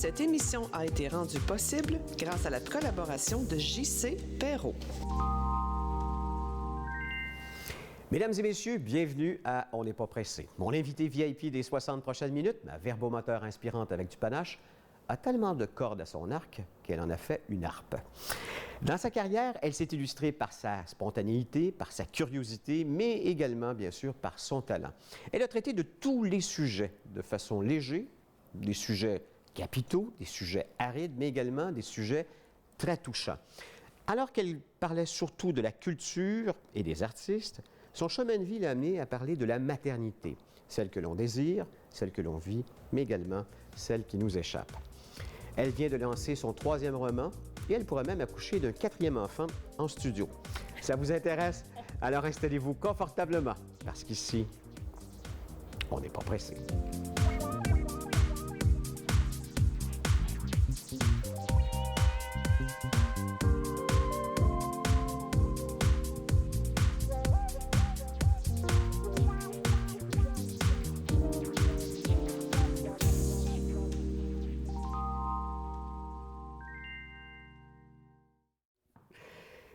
Cette émission a été rendue possible grâce à la collaboration de J.C. Perrault. Mesdames et messieurs, bienvenue à On n'est pas pressé. Mon invité VIP des 60 prochaines minutes, ma verbomoteur inspirante avec du panache, a tellement de cordes à son arc qu'elle en a fait une harpe. Dans sa carrière, elle s'est illustrée par sa spontanéité, par sa curiosité, mais également, bien sûr, par son talent. Elle a traité de tous les sujets de façon légère, des sujets capitaux, des sujets arides, mais également des sujets très touchants. Alors qu'elle parlait surtout de la culture et des artistes, son chemin de vie l'a amené à parler de la maternité, celle que l'on désire, celle que l'on vit, mais également celle qui nous échappe. Elle vient de lancer son 3e roman et elle pourrait même accoucher d'un 4e enfant en studio. Ça vous intéresse? Alors installez-vous confortablement, parce qu'ici, on n'est pas pressé.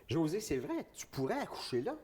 Josée, c'est vrai, tu pourrais accoucher là?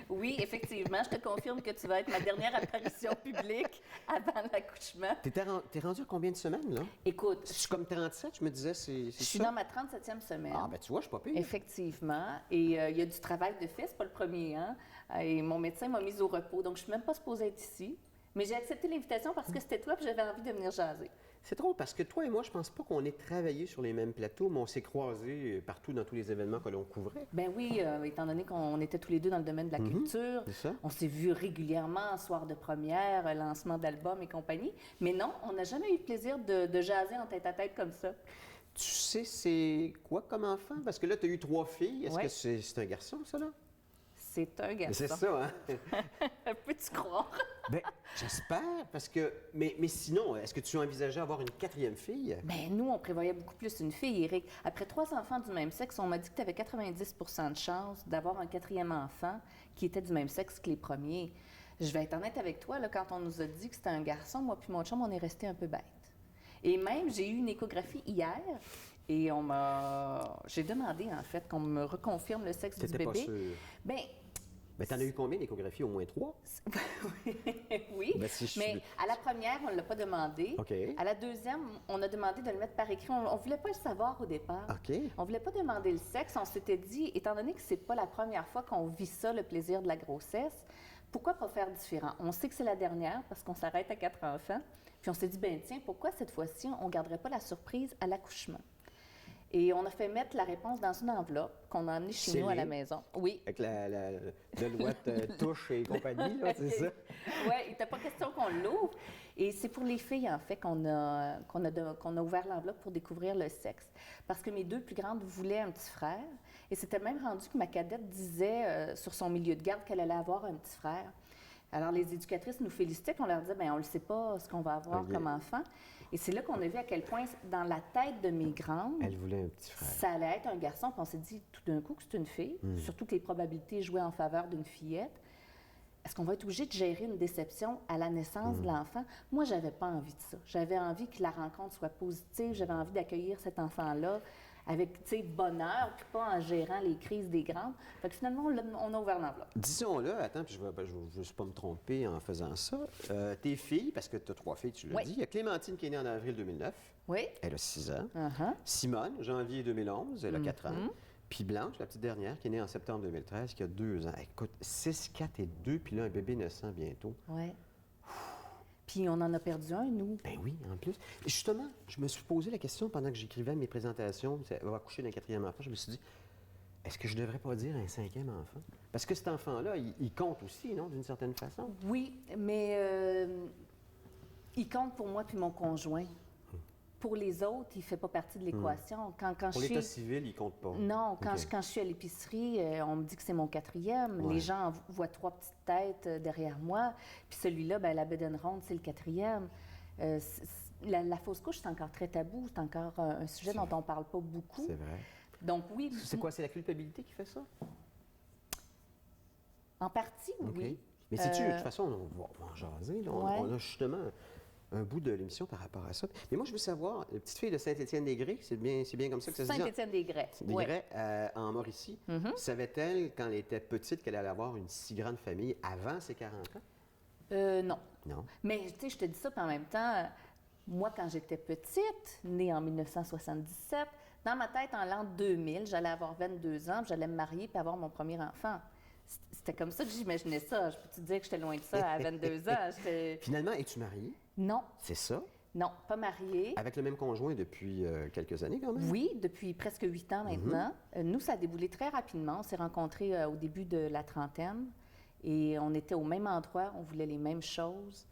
Oui, effectivement, je te confirme que tu vas être ma dernière apparition publique avant l'accouchement. T'es rendu à combien de semaines, là? Écoute, Je suis comme 37, je me disais, c'est je suis dans ma 37e semaine. Ah, ben tu vois, je suis pas pire. Effectivement. Et il y a du travail de fait, c'est pas le premier, hein? Et mon médecin m'a mise au repos, donc je suis même pas supposée être ici. Mais j'ai accepté l'invitation parce que c'était toi et j'avais envie de venir jaser. C'est drôle parce que toi et moi, je pense pas qu'on ait travaillé sur les mêmes plateaux, mais on s'est croisés partout dans tous les événements que l'on couvrait. Ben oui, étant donné qu'on était tous les deux dans le domaine de la culture, c'est ça. on s'est vus régulièrement, soir de première, lancement d'albums et compagnie. Mais non, on n'a jamais eu le plaisir de jaser en tête-à-tête comme ça. Tu sais, c'est quoi comme enfant? Parce que là, tu as eu 3 filles. Est-ce Ouais. que c'est un garçon, ça, là? C'est un garçon. C'est ça, hein? Peux-tu croire? Bien, j'espère, parce que... Mais sinon, est-ce que tu envisageais avoir une 4e fille? Bien, nous, on prévoyait beaucoup plus une fille, Éric. Après 3 enfants du même sexe, on m'a dit que tu avais 90 de chance d'avoir un 4e enfant qui était du même sexe que les premiers. Je vais être honnête avec toi, là, quand on nous a dit que c'était un garçon, moi puis mon chum, on est resté un peu bête. Et même, j'ai eu une échographie hier et j'ai demandé, en fait, qu'on me reconfirme le sexe du T'étais bébé. pas sûre? Bien, Mais t'en as eu combien d'échographies? Au moins 3? oui, Ben, si je mais suis- à la première, on ne l'a pas demandé. OK. À la deuxième, on a demandé de le mettre par écrit. On ne voulait pas le savoir au départ. OK. On ne voulait pas demander le sexe. On s'était dit, étant donné que ce n'est pas la première fois qu'on vit ça, le plaisir de la grossesse, pourquoi pas faire différent? On sait que c'est la dernière parce qu'on s'arrête à 4 enfants. Puis on s'est dit, ben tiens, pourquoi cette fois-ci, on ne garderait pas la surprise à l'accouchement? Et on a fait mettre la réponse dans une enveloppe qu'on a amenée chez nous à la Scellée? maison. Oui. Avec la Deloitte touche et compagnie, là, c'est ça? Oui, il n'était pas question qu'on l'ouvre. Et c'est pour les filles, en fait, qu'on a ouvert l'enveloppe pour découvrir le sexe. Parce que mes 2 plus grandes voulaient un petit frère. Et c'était même rendu que ma cadette disait sur son milieu de garde qu'elle allait avoir un petit frère. Alors, les éducatrices nous félicitaient, qu'on leur disait, bien, on ne le sait pas ce qu'on va avoir OK. comme enfant. Et c'est là qu'on a vu à quel point, dans la tête de mes grandes, Elle voulait un petit frère. ça allait être un garçon. Puis on s'est dit tout d'un coup que c'est une fille, surtout que les probabilités jouaient en faveur d'une fillette. Est-ce qu'on va être obligé de gérer une déception à la naissance de l'enfant? Moi, j'avais pas envie de ça. J'avais envie que la rencontre soit positive. J'avais envie d'accueillir cet enfant-là avec, tu sais, bonheur, puis pas en gérant les crises des grandes. Fait que finalement, on a ouvert l'enveloppe. Disons-le, attends, puis je ne veux pas me tromper en faisant ça. Tes filles, parce que tu as 3 filles, tu l'as Oui. dit. Il y a Clémentine qui est née en avril 2009. Oui. Elle a 6 ans. Uh-huh. Simone, janvier 2011, elle a 4 ans. Puis Blanche, la petite dernière, qui est née en septembre 2013, qui a 2 ans. Écoute, 6, 4 et 2, puis là, un bébé naissant bientôt. Oui. Puis on en a perdu un, nous. Ben oui, en plus. Et justement, je me suis posé la question pendant que j'écrivais mes présentations, elle va accoucher d'un 4e enfant, je me suis dit, est-ce que je devrais pas dire un 5e enfant? Parce que cet enfant-là, il compte aussi, non, d'une certaine façon? Oui, mais il compte pour moi puis mon conjoint. Pour les autres, il ne fait pas partie de l'équation. Quand Pour je l'état suis... civil, il compte pas. Non, quand, OK. quand je suis à l'épicerie, on me dit que c'est mon 4e. Ouais. Les gens voient 3 petites têtes derrière moi. Puis celui-là, ben, la bedaine ronde, c'est le 4e. La fausse couche, c'est encore très tabou. C'est encore un sujet dont on ne parle pas beaucoup. C'est vrai. Donc oui. C'est quoi, c'est la culpabilité qui fait ça? En partie, OK. oui. Mais sais-tu, de toute façon, on va en jaser. Là. Ouais. On a justement un bout de l'émission par rapport à ça. Mais moi, je veux savoir, la petite fille de Saint-Étienne-des-Grès, c'est bien comme ça que ça se dit? Saint-Étienne-des-Grès. Des Oui. Grès, en Mauricie. Savait-elle, quand elle était petite, qu'elle allait avoir une si grande famille avant ses 40 ans? Non. Non. Mais tu sais, je te dis ça, puis en même temps, moi, quand j'étais petite, née en 1977, dans ma tête, en l'an 2000, j'allais avoir 22 ans, puis j'allais me marier puis avoir mon premier enfant. C'était comme ça que j'imaginais ça. Je peux te dire que j'étais loin de ça à 22 ans. Finalement, es-tu mariée? Non, C'est ça? non, pas mariée. Avec le même conjoint depuis quelques années, quand même? Oui, depuis presque 8 ans maintenant. Nous, ça a déboulé très rapidement. On s'est rencontrés au début de la trentaine et on était au même endroit, on voulait les mêmes choses.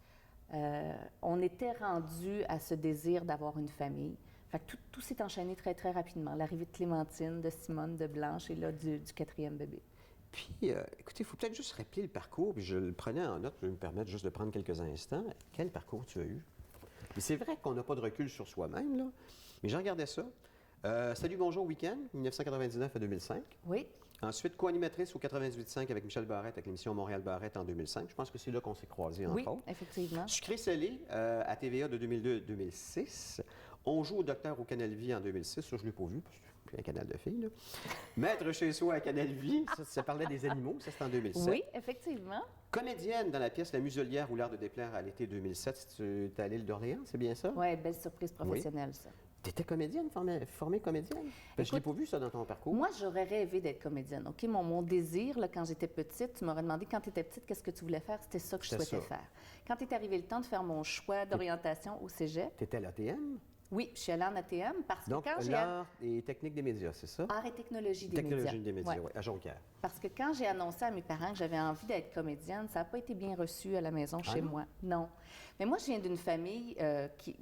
On était rendus à ce désir d'avoir une famille. Fait que tout s'est enchaîné très, très rapidement. L'arrivée de Clémentine, de Simone, de Blanche et là, du quatrième bébé. Puis, écoutez, il faut peut-être juste rappeler le parcours, puis je le prenais en note, je vais me permettre juste de prendre quelques instants. Quel parcours tu as eu? Mais c'est vrai qu'on n'a pas de recul sur soi-même, là. Mais je regardais ça. Salut, bonjour, week-end, 1999 à 2005. Oui, Ensuite, co-animatrice au 98.5 avec Michel Barrette, avec l'émission Montréal-Barrette en 2005. Je pense que c'est là qu'on s'est croisés, entre oui, autres. effectivement. Sucré-salé à TVA de 2002 2006. On joue au docteur au Canal Vie en 2006. Ça, je ne l'ai pas vu, parce que c'est un canal de filles. Là. Maître chez soi à Canal Vie. Ça parlait des animaux. Ça, c'était en 2007. Oui, effectivement. Comédienne dans la pièce La Muselière ou l'art de déplaire à l'été 2007. Tu es à l'île d'Orléans, c'est bien ça? Oui, belle surprise professionnelle, ça. Tu étais comédienne, formée comédienne? Parce que je n'ai pas vu ça dans ton parcours. Moi, j'aurais rêvé d'être comédienne. OK, mon désir, là, quand j'étais petite, tu m'aurais demandé quand tu étais petite, qu'est-ce que tu voulais faire? C'était ça que je C'était souhaitais ça. faire. Quand est arrivé le temps de faire mon choix d'orientation au cégep, Tu étais à l'ATM? oui, je suis allée en ATM parce que Donc, quand j'ai... l'art et techniques des médias, c'est ça? Art et technologie des Technologie médias. des médias, Ouais. oui, à Jonquière. Parce que quand j'ai annoncé à mes parents que j'avais envie d'être comédienne, ça n'a pas été bien reçu à la maison chez non? moi. Non. Mais moi, je viens d'une famille qui,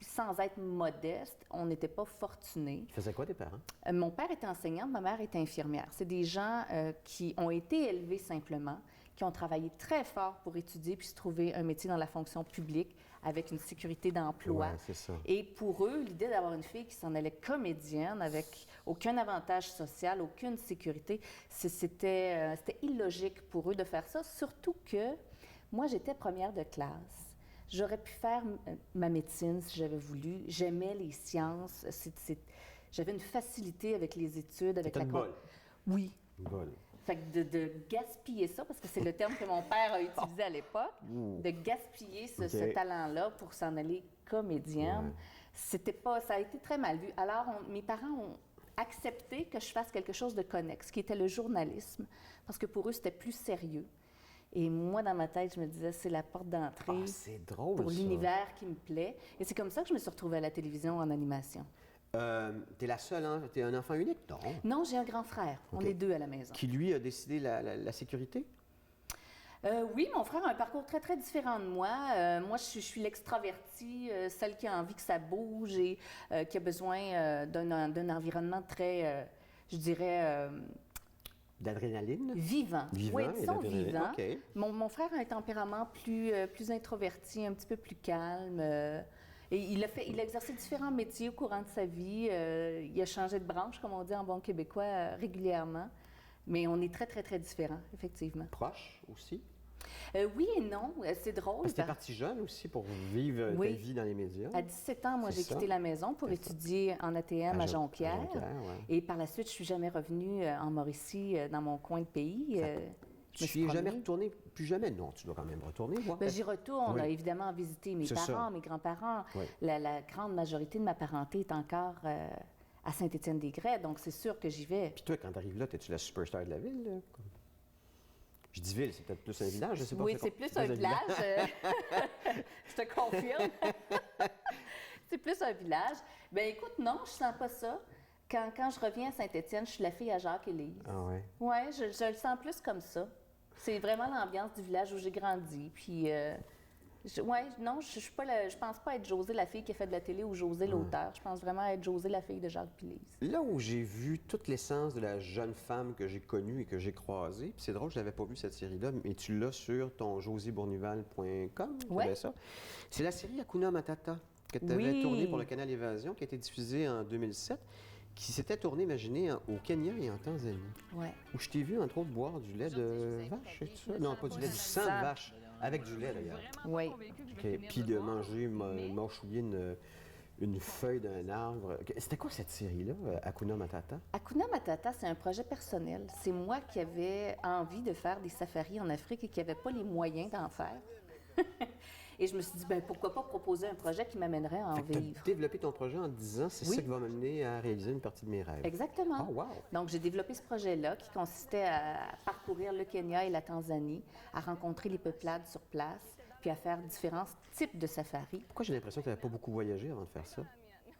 sans être modeste, on n'était pas fortunés. Tu faisais quoi, tes parents? Mon père était enseignant, ma mère était infirmière. C'est des gens qui ont été élevés simplement, qui ont travaillé très fort pour étudier puis se trouver un métier dans la fonction publique avec une sécurité d'emploi. Ouais, c'est ça. Et pour eux, l'idée d'avoir une fille qui s'en allait comédienne avec aucun avantage social, aucune sécurité, c'était illogique pour eux de faire ça, surtout que moi, j'étais première de classe. J'aurais pu faire ma médecine si j'avais voulu. J'aimais les sciences. J'avais une facilité avec les études, avec T'étais une bolle. Oui. Une bolle. Fait que de gaspiller ça, parce que c'est le terme que mon père a utilisé à l'époque, de gaspiller ce talent-là pour s'en aller comédienne, c'était pas, ça a été très mal vu. Alors, mes parents ont accepté que je fasse quelque chose de connexe, qui était le journalisme, parce que pour eux, c'était plus sérieux. Et moi, dans ma tête, je me disais, c'est la porte d'entrée C'est drôle, pour ça. l'univers qui me plaît. Et c'est comme ça que je me suis retrouvée à la télévision en animation. T'es la seule, hein? T'es un enfant unique? Non. Non, j'ai un grand frère. On OK. est deux à la maison. Qui, lui, a décidé la sécurité? Oui, mon frère a un parcours très, très différent de moi. Moi, je suis l'extravertie, celle qui a envie que ça bouge et qui a besoin d'un environnement très, je dirais, D'adrénaline? vivant. Vivant, Oui, et disons d'adrénaline. vivant. OK. Mon frère a un tempérament plus introverti, un petit peu plus calme. Et il a exercé différents métiers au courant de sa vie. Il a changé de branche, comme on dit en bon québécois, régulièrement. Mais on est très, très, très différents, effectivement. Proche aussi? Oui et non. C'est drôle. Parce que t'es parce- parti jeune aussi pour vivre Oui. ta vie dans les médias. À 17 ans, moi, C'est j'ai ça. quitté la maison pour C'est ça. étudier en ATM à Jonquière. À Jonquière, ouais. Et par la suite, je suis jamais revenue en Mauricie, dans mon coin de pays. Je me Tu suis n'y es jamais promenée. retourné? Plus jamais? Non, tu dois quand même retourner, voir. Ben, j'y retourne, Oui. évidemment, visiter mes C'est parents, ça. mes grands-parents. Oui. La grande majorité de ma parenté est encore à Saint-Étienne-des-Grès, donc c'est sûr que j'y vais. Puis toi, quand t'arrives là, t'es-tu la superstar de la ville? Là? Je dis ville, c'est peut-être plus un village, je sais pas. Oui, c'est plus un village. Je te confirme. C'est plus un village. Ben écoute, non, je sens pas ça. Quand je reviens à Saint-Étienne, je suis la fille à Jacques-Élise. Ah ouais. Oui, je le sens plus comme ça. C'est vraiment l'ambiance du village où j'ai grandi. Puis, non, je pense pas être Josée, la fille qui a fait de la télé, ou Josée, l'auteur. Je pense vraiment être Josée, la fille de Jacques-Élise. Là où j'ai vu toute l'essence de la jeune femme que j'ai connue et que j'ai croisée, puis c'est drôle, je n'avais pas vu cette série-là, mais tu l'as sur ton josiebournival.com, Ouais. ça. C'est la série Hakuna Matata que tu avais Oui. tournée pour le canal Évasion, qui a été diffusée en 2007, qui s'était tournée, imaginez, au Kenya et en Tanzanie, Ouais. où je t'ai vu, entre autres, boire du lait de vache, c'est ça? Non, pas du lait, du sang de vache. Avec du lait, d'ailleurs. Oui. OK. Puis de manger, mâchouiller une feuille d'un arbre. C'était quoi cette série-là, Hakuna Matata? Hakuna Matata, c'est un projet personnel. C'est moi qui avais envie de faire des safaris en Afrique et qui n'avais pas les moyens d'en faire. Et je me suis dit, ben pourquoi pas proposer un projet qui m'amènerait à en Fait que t'as vivre. développé ton projet en te disant, c'est Oui. ça qui va m'amener à réaliser une partie de mes rêves. Exactement. Oh, wow. Donc, j'ai développé ce projet-là qui consistait à parcourir le Kenya et la Tanzanie, à rencontrer les peuplades sur place, puis à faire différents types de safaris. Pourquoi j'ai l'impression que tu n'avais pas beaucoup voyagé avant de faire ça?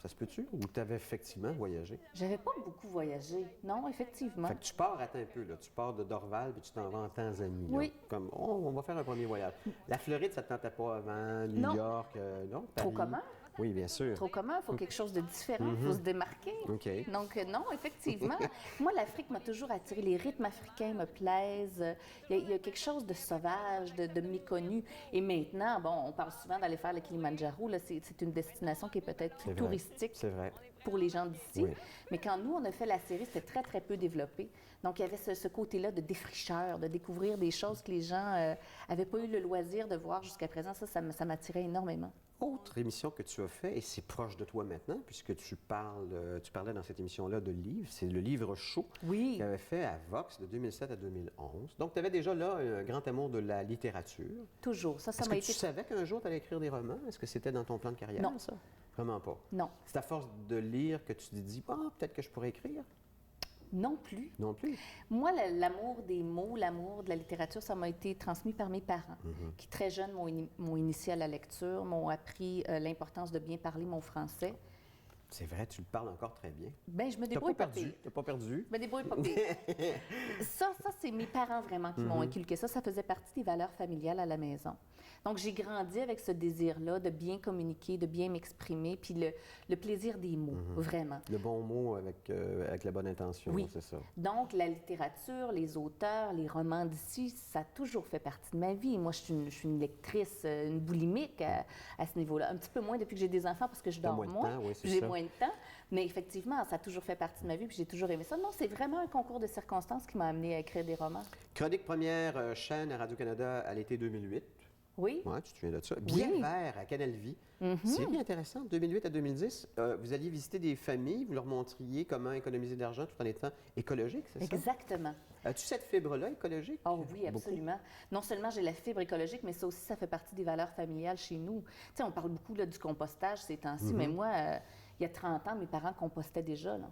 Ça se peut-tu? Ou tu avais effectivement voyagé? J'avais pas beaucoup voyagé. Non, effectivement. Fait que tu pars, attends un peu, là. Tu pars de Dorval puis tu t'en vas en Tanzanie. là. Oui. Comme, on va faire un premier voyage. La Floride, ça ne te tentait pas avant? New Non. York? Non? Trop Paris? commun. Oui, bien sûr. Trop commun, il faut quelque chose de différent, il faut se démarquer. OK. Donc, non, effectivement. Moi, l'Afrique m'a toujours attirée. Les rythmes africains me plaisent. Il y a quelque chose de sauvage, de méconnu. Et maintenant, bon, on parle souvent d'aller faire le Kilimandjaro. Là, c'est une destination qui est peut-être C'est vrai. touristique C'est vrai. pour les gens d'ici. Oui. Mais quand nous, on a fait la série, c'était très, très peu développé. Donc, il y avait ce côté-là de défricheur, de découvrir des choses que les gens n'avaient pas eu le loisir de voir jusqu'à présent. Ça m'attirait énormément. Autre émission que tu as fait, et c'est proche de toi maintenant, puisque tu parlais dans cette émission-là de livres, c'est le livre chaud Oui. que tu avais fait à Vox de 2007 à 2011. Donc, tu avais déjà là un grand amour de la littérature. Toujours. Ça Est-ce m'a que été... tu savais qu'un jour tu allais écrire des romans? Est-ce que c'était dans ton plan de carrière, Non. ça? Vraiment pas. Non. C'est à force de lire que tu te dis, ah, peut-être que je pourrais écrire? Non plus. Non plus. Moi, l'amour des mots, l'amour de la littérature, ça m'a été transmis par mes parents, qui très jeunes m'ont initié à la lecture, m'ont appris l'importance de bien parler mon français. C'est vrai, tu le parles encore très bien. Bien, je me T'as débrouille pas pas perdu. pire. T'as pas perdu. Je me débrouille pas pire. Ça, c'est mes parents vraiment qui m'ont inculqué ça. Ça faisait partie des valeurs familiales à la maison. Donc, j'ai grandi avec ce désir-là de bien communiquer, de bien m'exprimer, puis le plaisir des mots, vraiment. Le bon mot avec la bonne intention, Oui. c'est ça. Donc, la littérature, les auteurs, les romans d'ici, ça a toujours fait partie de ma vie. Moi, je suis une lectrice, une boulimique à ce niveau-là. Un petit peu moins depuis que j'ai des enfants parce que je T'as dors moins de moins. temps, oui, c'est J'ai ça. moins de temps. Mais effectivement, ça a toujours fait partie de ma vie puis j'ai toujours aimé ça. Non, c'est vraiment un concours de circonstances qui m'a amené à écrire des romans. Chronique première chaîne à Radio-Canada à l'été 2008. Oui. Oui, tu te souviens de ça. Bien Oui. vert à Canal Vie. Série intéressante, 2008 à 2010. Vous alliez visiter des familles, vous leur montriez comment économiser de l'argent tout en étant écologique, c'est ça? Exactement. As-tu cette fibre-là écologique? Oh oui, Beaucoup? absolument. Non seulement j'ai la fibre écologique, mais ça aussi, ça fait partie des valeurs familiales chez nous. Tu sais, on parle beaucoup là, du compostage ces temps-ci, mais moi, il y a 30 ans, mes parents compostaient déjà. Là.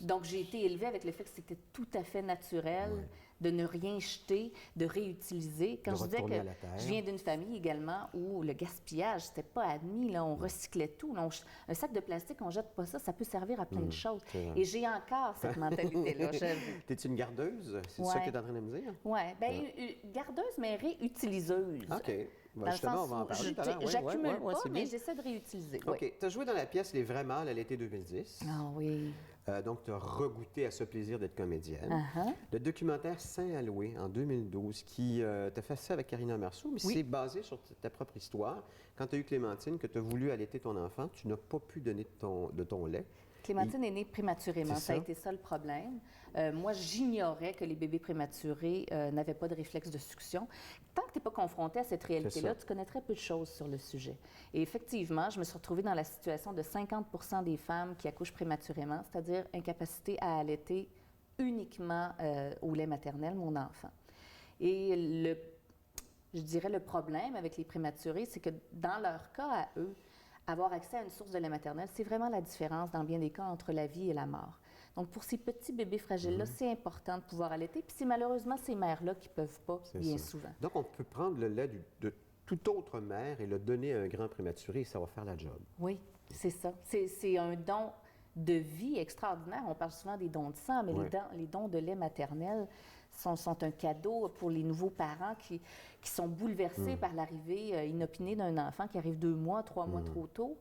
Donc, j'ai été élevée avec le fait que c'était tout à fait naturel de ne rien jeter, de réutiliser. Quand De je disais retourner que à la terre. je viens d'une famille également où le gaspillage, c'était pas admis. Là, on recyclait tout. Là, un sac de plastique, on jette pas ça peut servir à plein de choses. c'est vrai. Et j'ai encore cette mentalité-là, j'avoue. T'es-tu une gardeuse? C'est ça Ouais. que tu es en train de me dire? Oui, bien, gardeuse, mais réutiliseuse. OK. Dans Ben, le justement, on sens va en où parler tout à l'heure. j'accumule Ouais, pas, c'est mais bien. j'essaie de réutiliser. OK. oui. Tu as joué dans la pièce Les Vrais Mâles à l'été 2010. Ah oui. Donc, tu as regoûté à ce plaisir d'être comédienne. Uh-huh. Le documentaire Saint-Alloué en 2012, qui t'a fait ça avec Karina Marceau, mais Oui. c'est basé sur ta propre histoire. Quand tu as eu Clémentine, que tu as voulu allaiter ton enfant, tu n'as pas pu donner de ton lait. Clémentine est née prématurément. C'est Ça a ça. été ça le problème. Moi, j'ignorais que les bébés prématurés n'avaient pas de réflexe de succion. Tant que tu n'es pas confronté à cette réalité-là, ça. tu connais très peu de choses sur le sujet. Et effectivement, je me suis retrouvée dans la situation de 50 des femmes qui accouchent prématurément, c'est-à-dire incapacité à allaiter uniquement au lait maternel, mon enfant. Et je dirais le problème avec les prématurés, c'est que dans leur cas à eux, avoir accès à une source de lait maternel, c'est vraiment la différence dans bien des cas entre la vie et la mort. Donc, pour ces petits bébés fragiles-là, c'est important de pouvoir allaiter. Puis c'est malheureusement ces mères-là qui ne peuvent pas, C'est bien ça. souvent. Donc, on peut prendre le lait de toute autre mère et le donner à un grand prématuré et ça va faire la job. Oui, c'est ça. C'est un don de vie extraordinaire. On parle souvent des dons de sang, mais Ouais. les dons de lait maternel sont un cadeau pour les nouveaux parents qui sont bouleversés par l'arrivée inopinée d'un enfant qui arrive 2 mois, 3 mois trop tôt.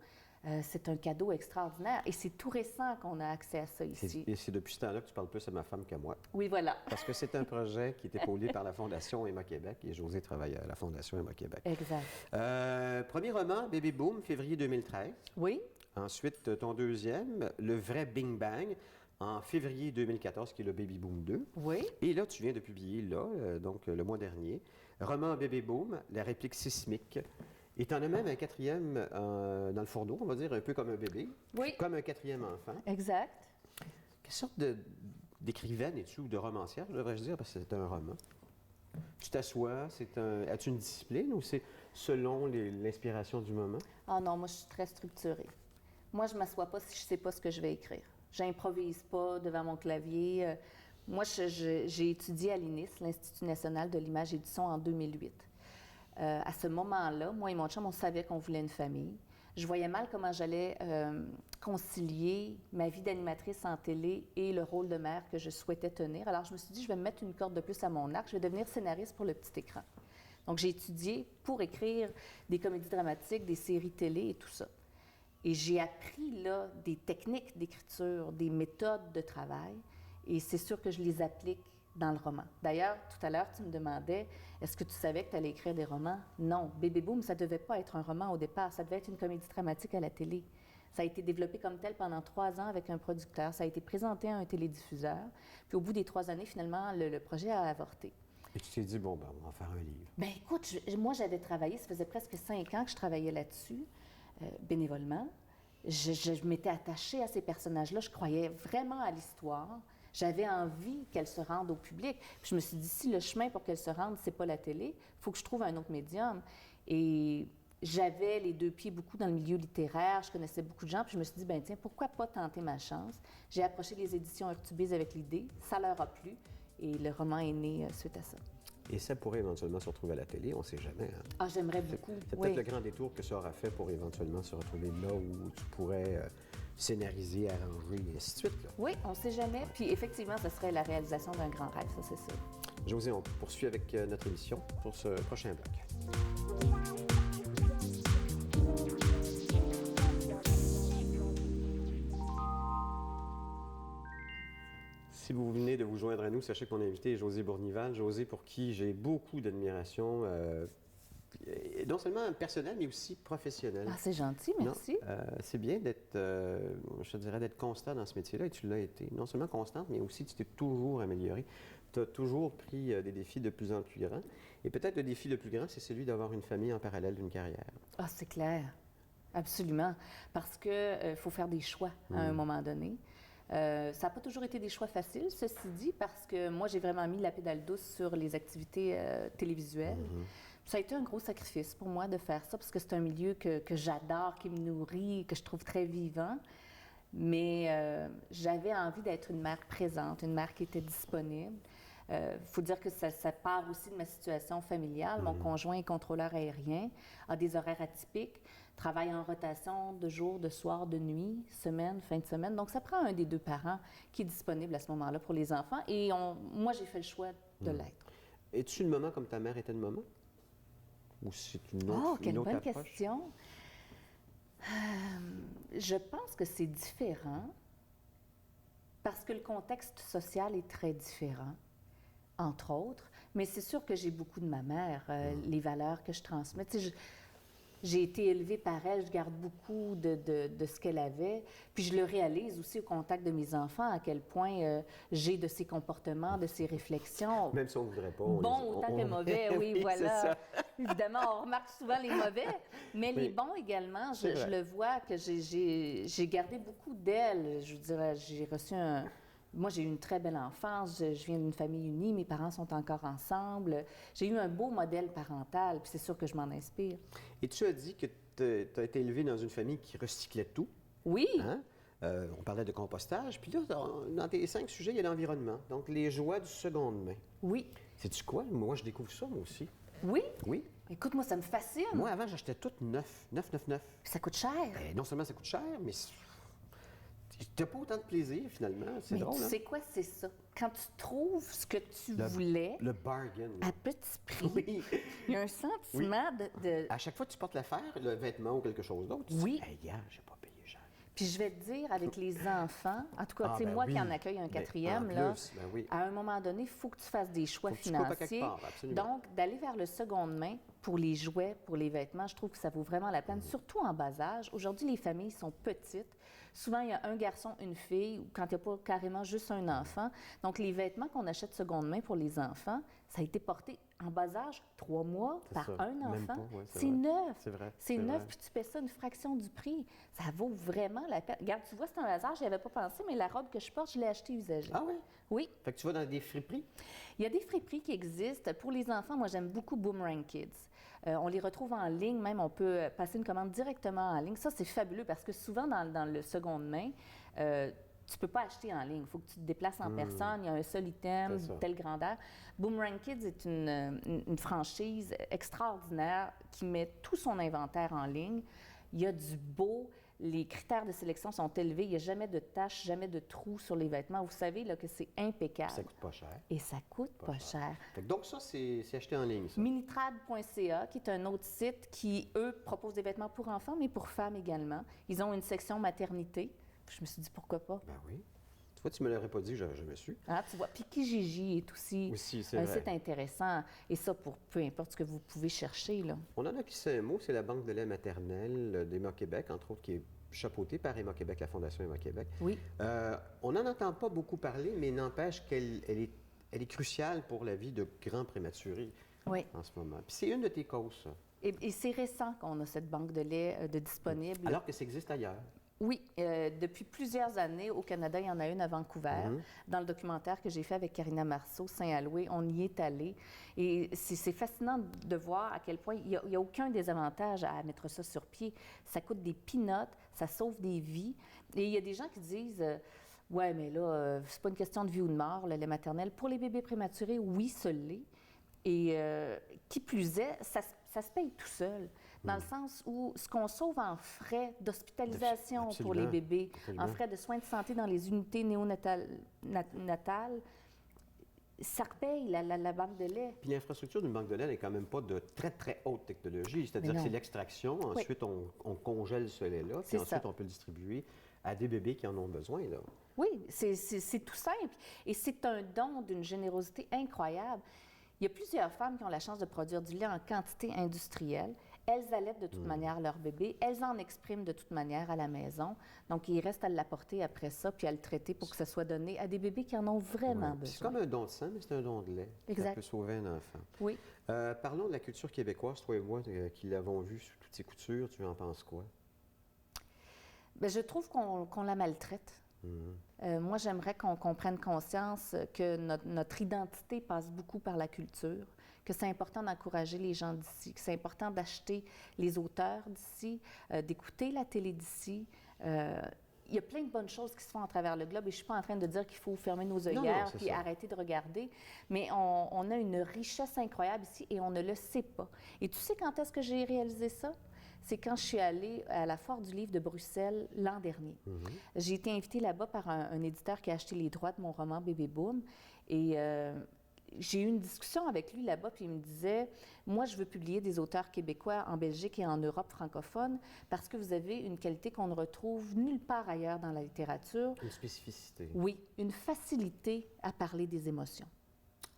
C'est un cadeau extraordinaire. Et c'est tout récent qu'on a accès à ça ici. Et c'est depuis ce temps-là que tu parles plus à ma femme qu'à moi. Oui, voilà. Parce que c'est un projet qui est épaulé par la Fondation Emma Québec et José travaille à la Fondation Emma Québec. Exact. Premier roman, Baby Boom, février 2013. Oui, Ensuite, ton deuxième, Le vrai Bing Bang, en février 2014, qui est le Baby Boom 2. oui. Et là, tu viens de publier, là, donc le mois dernier, Roman Bébé Boom, la réplique sismique. Et tu en as même un quatrième dans le fourneau, on va dire, un peu comme un bébé. Oui. Comme un quatrième enfant. Exact. Quelle sorte d'écrivaine es-tu ou de romancière, devrais-je dire, parce que c'est un roman? Tu t'assois, as-tu une discipline ou c'est selon l'inspiration du moment? Ah non, moi, je suis très structurée. Moi, je ne m'assois pas si je ne sais pas ce que je vais écrire. J'improvise pas devant mon clavier. Moi, j'ai étudié à l'INIS, l'Institut national de l'image et du son, en 2008. À ce moment-là, moi et mon chum, on savait qu'on voulait une famille. Je voyais mal comment j'allais concilier ma vie d'animatrice en télé et le rôle de mère que je souhaitais tenir. Alors, je me suis dit, je vais me mettre une corde de plus à mon arc, je vais devenir scénariste pour le petit écran. Donc, j'ai étudié pour écrire des comédies dramatiques, des séries télé et tout ça. Et j'ai appris là des techniques d'écriture, des méthodes de travail, et c'est sûr que je les applique dans le roman. D'ailleurs, tout à l'heure, tu me demandais, est-ce que tu savais que tu allais écrire des romans? Non. Bébé Boom, ça ne devait pas être un roman au départ, ça devait être une comédie dramatique à la télé. Ça a été développé comme tel pendant 3 ans avec un producteur, ça a été présenté à un télédiffuseur, puis au bout des 3 années, finalement, le projet a avorté. Et tu t'es dit, bon, ben, on va en faire un livre. Bien, écoute, moi, j'avais travaillé, ça faisait presque 5 ans que je travaillais là-dessus, bénévolement. Je m'étais attachée à ces personnages-là, je croyais vraiment à l'histoire. J'avais envie qu'elle se rende au public. Puis je me suis dit, si le chemin pour qu'elle se rende, c'est pas la télé, il faut que je trouve un autre médium. Et j'avais les 2 pieds beaucoup dans le milieu littéraire, je connaissais beaucoup de gens, puis je me suis dit, ben tiens, pourquoi pas tenter ma chance? J'ai approché les éditions Urtubise avec l'idée, ça leur a plu, et le roman est né suite à ça. Et ça pourrait éventuellement se retrouver à la télé, on ne sait jamais. Hein? Ah, j'aimerais beaucoup. C'est peut-être le grand détour que ça aura fait pour éventuellement se retrouver là où tu pourrais scénariser, arranger, et ainsi de suite. Là. Oui, on ne sait jamais. Puis effectivement, ce serait la réalisation d'un grand rêve, ça c'est sûr. Josée, on poursuit avec notre émission pour ce prochain bloc. Si vous venez de vous joindre à nous, sachez que mon invité est Josée Bournival. Josée, pour qui j'ai beaucoup d'admiration, non seulement personnelle, mais aussi professionnelle. Ah, c'est gentil, merci. C'est bien d'être, je te dirais, d'être constant dans ce métier-là, et tu l'as été. Non seulement constante, mais aussi tu t'es toujours améliorée. Tu as toujours pris des défis de plus en plus grands. Et peut-être le défi le plus grand, c'est celui d'avoir une famille en parallèle d'une carrière. Ah, c'est clair. Absolument. Parce qu'il faut faire des choix à un moment donné. Ça n'a pas toujours été des choix faciles, ceci dit, parce que moi, j'ai vraiment mis la pédale douce sur les activités télévisuelles. Ça a été un gros sacrifice pour moi de faire ça, parce que c'est un milieu que j'adore, qui me nourrit, que je trouve très vivant. Mais j'avais envie d'être une mère présente, une mère qui était disponible. Faut dire que ça part aussi de ma situation familiale. Mon conjoint est contrôleur aérien, a des horaires atypiques, travaille en rotation de jour, de soir, de nuit, semaine, fin de semaine. Donc, ça prend un des 2 parents qui est disponible à ce moment-là pour les enfants. Et moi, j'ai fait le chois de l'être. Es-tu une maman comme ta mère était une maman? Ou c'est une autre, Oh, quelle une autre bonne approche? question. Je pense que c'est différent parce que le contexte social est très différent, entre autres. Mais c'est sûr que j'ai beaucoup de ma mère, les valeurs que je transmets. Tu sais, j'ai été élevée par elle, je garde beaucoup de ce qu'elle avait. Puis je le réalise aussi au contact de mes enfants, à quel point j'ai de ses comportements, de ses réflexions. Même si on ne voudrait pas. Autant que mauvais, oui, voilà. C'est ça. Évidemment, on remarque souvent les mauvais, mais les bons également, je le vois que j'ai gardé beaucoup d'elle. Je veux dire, j'ai reçu Moi, j'ai eu une très belle enfance. Je viens d'une famille unie. Mes parents sont encore ensemble. J'ai eu un beau modèle parental, puis c'est sûr que je m'en inspire. Et tu as dit que tu as été élevée dans une famille qui recyclait tout. Oui. Hein? On parlait de compostage. Puis là, dans tes 5 sujets, il y a l'environnement. Donc, les joies du seconde main. Oui. Sais-tu quoi? Moi, je découvre ça, moi aussi. Oui? Oui. Écoute, moi, ça me fascine. Moi, avant, j'achetais tout neuf. Puis ça coûte cher. Non seulement ça coûte cher, mais t'as pas autant de plaisir, finalement. C'est Mais drôle, tu hein? sais quoi, c'est ça. Quand tu trouves ce que tu voulais Le bargain. à petit prix, Oui. il y a un sentiment de... À chaque fois que tu portes l'affaire, le vêtement ou quelque chose d'autre, tu Oui. dis, hey, gars, j'ai pas payé cher. Puis je vais te dire, avec les enfants, en tout cas, Ah, tu sais, ben moi oui. qui en accueille un Ben, quatrième, en là, plus, ben oui. à un moment donné, il faut que tu fasses des choix Faut que tu coupes à quelque financiers. part, absolument. Donc, d'aller vers le seconde main pour les jouets, pour les vêtements, je trouve que ça vaut vraiment la peine, surtout en bas âge. Aujourd'hui, les familles sont petites. Souvent, il y a un garçon, une fille, ou quand il n'y a pas carrément juste un enfant. Donc, les vêtements qu'on achète seconde main pour les enfants, ça a été porté en bas âge, 3 mois C'est par ça. un Même enfant, pas, ouais, c'est c'est vrai. neuf. C'est vrai. C'est c'est neuf, vrai. puis tu paies ça une fraction du prix. Ça vaut vraiment la peine. Regarde, tu vois, c'est un hasard, je n'y avais pas pensé, mais la robe que je porte, je l'ai achetée usagée. Ah oui? Oui. Fait que tu vas dans des friperies? Il y a des friperies qui existent. Pour les enfants, moi, j'aime beaucoup Boomerang Kids. On les retrouve en ligne, même on peut passer une commande directement en ligne. Ça, c'est fabuleux parce que souvent, dans le seconde main, tu ne peux pas acheter en ligne. Il faut que tu te déplaces en personne. Il y a un seul item, C'est ça. telle grandeur. Boomerang Kids est une franchise extraordinaire qui met tout son inventaire en ligne. Il y a du beau. Les critères de sélection sont élevés. Il n'y a jamais de taches, jamais de trous sur les vêtements. Vous savez là, que c'est impeccable. Ça coûte pas cher. Et ça coûte pas cher. Fait que donc ça, c'est acheté en ligne, ça. Minitrad.ca, qui est un autre site qui, eux, propose des vêtements pour enfants, mais pour femmes également. Ils ont une section maternité. Je me suis dit, pourquoi pas? Ben oui. Tu vois, tu me l'aurais pas dit, je me suis. Ah, tu vois, puis Kijiji est aussi C'est un vrai. site intéressant. Et ça, pour peu importe ce que vous pouvez chercher, là. On en a qui sait un mot, c'est la Banque de lait maternelle d'Emma Québec, entre autres, qui est chapeautée par Emma Québec, la Fondation Emma Québec. Oui. On n'en entend pas beaucoup parler, mais n'empêche qu'elle est cruciale pour la vie de grands prématurés Oui. en ce moment. Puis c'est une de tes causes, ça. Et c'est récent qu'on a cette banque de lait de disponible. Alors que ça existe ailleurs. Oui, depuis plusieurs années, au Canada, il y en a une à Vancouver. Dans le documentaire que j'ai fait avec Karina Marceau, Saint-Aloué, on y est allé. Et c'est fascinant de voir à quel point il n'y a aucun désavantage à mettre ça sur pied. Ça coûte des peanuts, ça sauve des vies. Et il y a des gens qui disent... ouais, mais là, c'est pas une question de vie ou de mort, le lait maternel. Pour les bébés prématurés, oui, ce l'est. Et qui plus est, ça se paye tout seul, dans le sens où ce qu'on sauve en frais d'hospitalisation pour les Absolument. bébés, Absolument. en frais de soins de santé dans les unités néonatales, ça repaye la banque de lait. Puis l'infrastructure d'une banque de lait n'est quand même pas de très, très haute technologie. C'est-à-dire Mais que non. c'est l'extraction, Oui. ensuite on congèle ce lait-là, puis C'est ensuite ça. on peut le distribuer à des bébés qui en ont besoin, là. Oui, c'est tout simple. Et c'est un don d'une générosité incroyable. Il y a plusieurs femmes qui ont la chance de produire du lait en quantité industrielle. Elles allaitent de toute manière leur bébé. Elles en expriment de toute manière à la maison. Donc, il reste à l'apporter après ça, puis à le traiter pour que ça soit donné à des bébés qui en ont vraiment Ouais. Puis C'est besoin. comme un don de sang, mais c'est un don de lait. Exact. Ça peut sauver un enfant. Oui. Parlons de la culture québécoise, toi et moi, qui l'avons vue sous toutes ses coutures. Tu en penses quoi? Bien, je trouve qu'on la maltraite. Moi, j'aimerais qu'on prenne conscience que notre identité passe beaucoup par la culture, que c'est important d'encourager les gens d'ici, que c'est important d'acheter les auteurs d'ici, d'écouter la télé d'ici. Il y a plein de bonnes choses qui se font à travers le globe et je ne suis pas en train de dire qu'il faut fermer nos œillères c'est puis ça. arrêter de regarder, mais on a une richesse incroyable ici et on ne le sait pas. Et tu sais quand est-ce que j'ai réalisé ça? C'est quand je suis allée à la Foire du livre de Bruxelles l'an dernier. J'ai été invitée là-bas par un éditeur qui a acheté les droits de mon roman Bébé Boom. Et j'ai eu une discussion avec lui là-bas, puis il me disait, moi, je veux publier des auteurs québécois en Belgique et en Europe francophone parce que vous avez une qualité qu'on ne retrouve nulle part ailleurs dans la littérature. Une spécificité. Oui, une facilité à parler des émotions.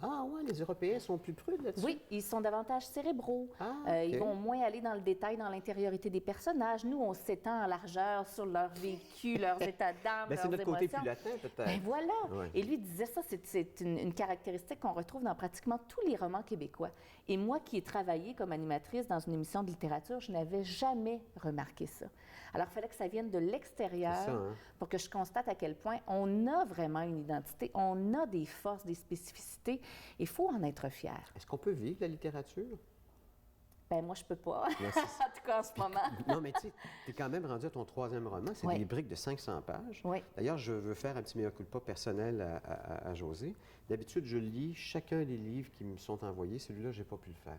Ah ouais, les Européens sont plus prudes là-dessus? Oui, ils sont davantage cérébraux. Ah, Ils OK. vont moins aller dans le détail, dans l'intériorité des personnages. Nous, on s'étend en largeur sur leur vécu, leurs états d'âme, Ben, c'est leurs notre côté émotions. plus latin, peut-être. Ben voilà. Ouais. Et lui disait ça, c'est une caractéristique qu'on retrouve dans pratiquement tous les romans québécois. Et moi, qui ai travaillé comme animatrice dans une émission de littérature, je n'avais jamais remarqué ça. Alors, il fallait que ça vienne de l'extérieur C'est ça, hein? pour que je constate à quel point on a vraiment une identité, on a des forces, des spécificités. Il faut en être fier. Est-ce qu'on peut vivre la littérature? Ben moi, je peux pas. Non, En tout cas, en ce moment. Non, mais tu sais, tu es quand même rendu à ton 3e roman. C'est Oui. des briques de 500 pages. Oui. D'ailleurs, je veux faire un petit mea culpa personnel à Josée. D'habitude, je lis chacun des livres qui me sont envoyés. Celui-là, je n'ai pas pu le faire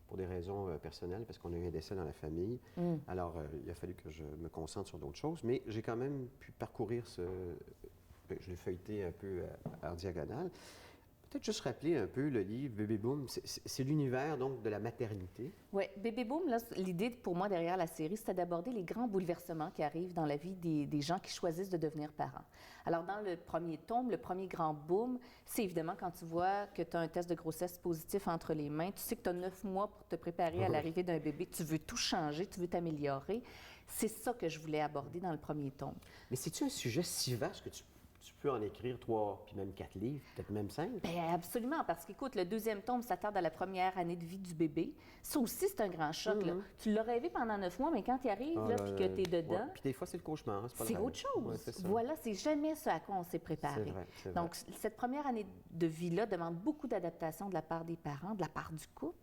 pour des raisons personnelles, parce qu'on a eu un décès dans la famille. Alors, il a fallu que je me concentre sur d'autres choses. Mais j'ai quand même pu parcourir je l'ai feuilleté un peu en diagonale. Peut-être juste rappeler un peu le livre Bébé Boom. C'est l'univers, donc, de la maternité. Oui, Bébé Boom, là, l'idée pour moi derrière la série, c'était d'aborder les grands bouleversements qui arrivent dans la vie des gens qui choisissent de devenir parents. Alors, dans le premier tome, le premier grand boom, c'est évidemment quand tu vois que tu as un test de grossesse positif entre les mains, tu sais que tu as 9 mois pour te préparer à l'arrivée d'un bébé, tu veux tout changer, tu veux t'améliorer. C'est ça que je voulais aborder dans le premier tome. Mais c'est-tu un sujet si vaste que tu tu peux en écrire 3, puis même 4 livres, peut-être même 5. Bien, absolument, parce qu'écoute, le deuxième tome s'attarde à la première année de vie du bébé. Ça aussi, c'est un grand choc. Là. Tu l'as rêvé pendant 9 mois, mais quand il arrive, là, puis que tu es dedans, ouais. Puis des fois, c'est le cauchemar, hein, c'est pas le c'est rêve. autre chose. Ouais, c'est ça. Voilà, c'est jamais ce à quoi on s'est préparé. C'est vrai, c'est vrai. Donc, cette première année de vie-là demande beaucoup d'adaptation de la part des parents, de la part du couple,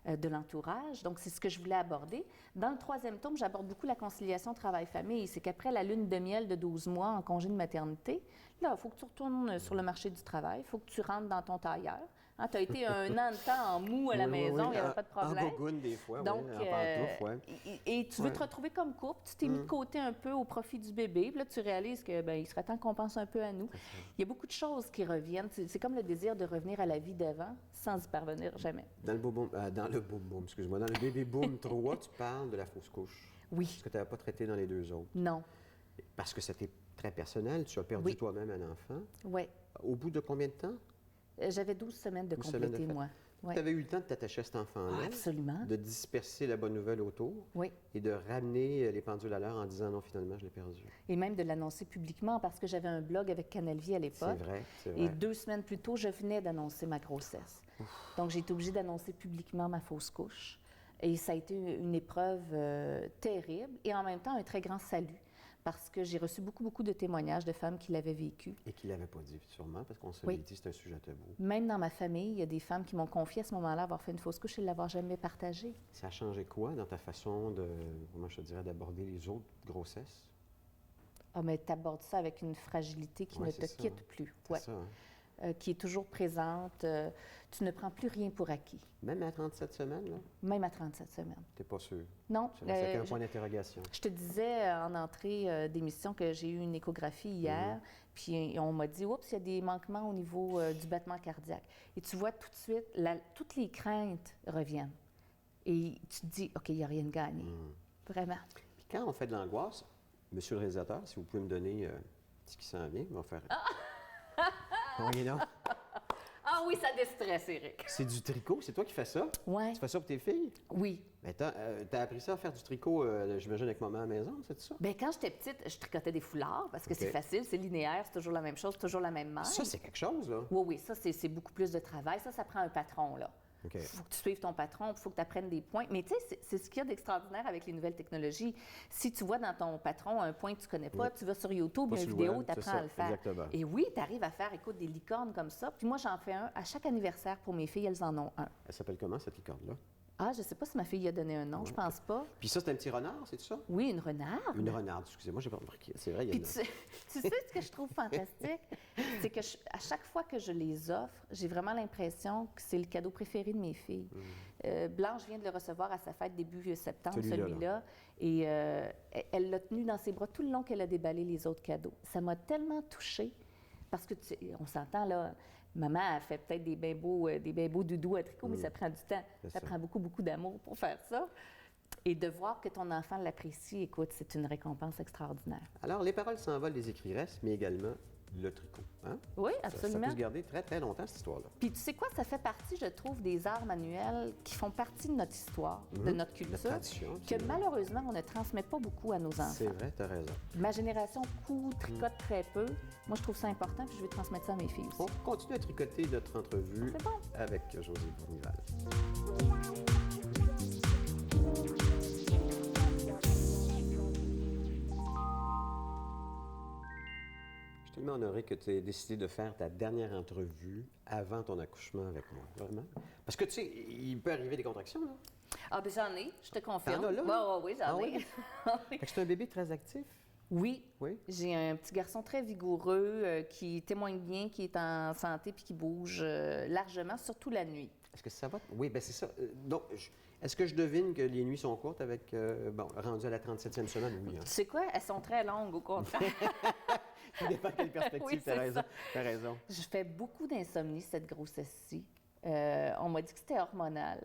de l'entourage. Donc, c'est ce que je voulais aborder. Dans le troisième tome, j'aborde beaucoup la conciliation travail-famille. C'est qu'après la lune de miel de 12 mois en congé de maternité, là, il faut que tu retournes sur le marché du travail, il faut que tu rentres dans ton tailleur. Hein, tu as été un an de temps en mou à la maison, il n'y avait pas de problème. En gogoune, des fois, Donc, oui, en pantoufle, ouais. et tu veux te retrouver comme couple, tu t'es mis de côté un peu au profit du bébé, puis là, tu réalises que ben, il serait temps qu'on pense un peu à nous. Il y a beaucoup de choses qui reviennent. C'est comme le désir de revenir à la vie d'avant sans y parvenir jamais. Dans le boom-boom, excuse-moi, dans le bébé boom 3, tu parles de la fausse couche. Oui. Ce que tu n'avais pas traité dans les 2 autres. Non. Parce que c'était très personnel. Tu as perdu Oui. toi-même un enfant. Oui. Au bout de combien de temps? J'avais 12 semaines de 12 semaines de compléter, fait. moi. Ouais. Tu avais eu le temps de t'attacher à cet enfant-là, Absolument. de disperser la bonne nouvelle autour Oui. et de ramener les pendules à l'heure en disant non, finalement, je l'ai perdu. Et même de l'annoncer publiquement parce que j'avais un blog avec Canal Vie à C'est l'époque. vrai, c'est vrai. Et 2 semaines plus tôt, je venais d'annoncer ma grossesse. Donc, j'ai été obligée d'annoncer publiquement ma fausse couche. Et ça a été une épreuve terrible et en même temps un très grand salut parce que j'ai reçu beaucoup, beaucoup de témoignages de femmes qui l'avaient vécu. Et qu'il l'avait pas dit, sûrement, parce qu'on se Oui. l'est dit, c'est un sujet tabou. Même dans ma famille, il y a des femmes qui m'ont confié à ce moment-là avoir fait une fausse couche et ne l'avoir jamais partagée. Ça a changé quoi dans ta façon de, comment je te dirais, d'aborder les autres grossesses? Ah, mais tu abordes ça avec une fragilité qui Ouais, ne c'est te ça, quitte hein. plus. C'est Ouais. ça, hein? Qui est toujours présente. Tu ne prends plus rien pour acquis, Même à 37 semaines, là, même à 37 semaines. t'es pas sûr. Non, Ça restait qu'un point d'interrogation. je te disais en entrée d'émission que j'ai eu une échographie hier, puis on m'a dit, oups, il y a des manquements au niveau du battement cardiaque. Et tu vois tout de suite, toutes les craintes reviennent. Et tu te dis, OK, il n'y a rien de gagné. Vraiment. Puis quand on fait de l'angoisse, monsieur le réalisateur, si vous pouvez me donner ce qui s'en vient, on va faire... Oui, non. Ah oui, ça déstresse, Éric. C'est du tricot, c'est toi qui fais ça? Ouais. Tu fais ça pour tes filles? Oui. Mais t'as appris ça à faire du tricot, j'imagine, avec maman à la maison, c'est ça? Bien, quand j'étais petite, je tricotais des foulards parce que OK. c'est facile, c'est linéaire, c'est toujours la même chose, toujours la même maille. Ça, c'est quelque chose, là. Oui, oui, ça, c'est beaucoup plus de travail. Ça prend un patron, là. OK. Il faut que tu suives ton patron, il faut que tu apprennes des points. Mais tu sais, c'est ce qu'il y a d'extraordinaire avec les nouvelles technologies. Si tu vois dans ton patron un point que tu connais pas, tu vas sur YouTube, Pas il y a sur une le vidéo, web, tu c'est apprends ça, à le faire. exactement. Et oui, tu arrives à faire, écoute, des licornes comme ça. Puis moi, j'en fais un à chaque anniversaire pour mes filles, elles en ont un. Elle s'appelle comment, cette licorne-là? Ah, je sais pas si ma fille y a donné un nom, je pense pas. Puis ça, c'est un petit renard, c'est ça? Oui, une renarde. Une renarde, excusez-moi, j'ai pas remarqué. C'est vrai, il y a Puis une... tu sais ce que je trouve fantastique? C'est que à chaque fois que je les offre, j'ai vraiment l'impression que c'est le cadeau préféré de mes filles. Blanche vient de le recevoir à sa fête début septembre, celui-là. Et elle l'a tenu dans ses bras tout le long qu'elle a déballé les autres cadeaux. Ça m'a tellement touchée. Parce que, on s'entend, là, maman a fait peut-être des bien beaux doudous à tricot, mais ça prend du temps. Ça prend beaucoup, beaucoup d'amour pour faire ça. Et de voir que ton enfant l'apprécie, écoute, c'est une récompense extraordinaire. Alors, les paroles s'envolent, les écrits restent, mais également le tricot. Hein? Oui, Ça peut absolument. se garder très, très longtemps, cette histoire-là. Puis tu sais quoi, ça fait partie, je trouve, des arts manuels qui font partie de notre histoire, de notre culture, Notre tradition, que absolument. malheureusement, on ne transmet pas beaucoup à nos enfants. C'est vrai, t'as raison. Ma génération tricote très peu. Moi, je trouve ça important, puis je vais transmettre ça à mes filles aussi. On continue à tricoter notre entrevue C'est bon. avec Josée Bournival. Je suis tellement honoré que tu aies décidé de faire ta dernière entrevue avant ton accouchement avec moi, vraiment. Parce que, tu sais, il peut arriver des contractions, là. Ah, ben j'en ai, je te confirme. T'en as là? Oui, j'en Ah ai. oui? Fait que c'est un bébé très actif. Oui. Oui. J'ai un petit garçon très vigoureux qui témoigne bien, qui est en santé puis qui bouge largement, surtout la nuit. Est-ce que ça va? Oui, bien c'est ça. Donc, est-ce que je devine que les nuits sont courtes avec, rendu à la 37e semaine? Oui, hein. Tu sais quoi? Elles sont très longues, au contraire. Ça dépend quelle perspective, Oui, t'as c'est raison. ça. T'as raison. Je fais beaucoup d'insomnie, cette grossesse-ci. On m'a dit que c'était hormonal,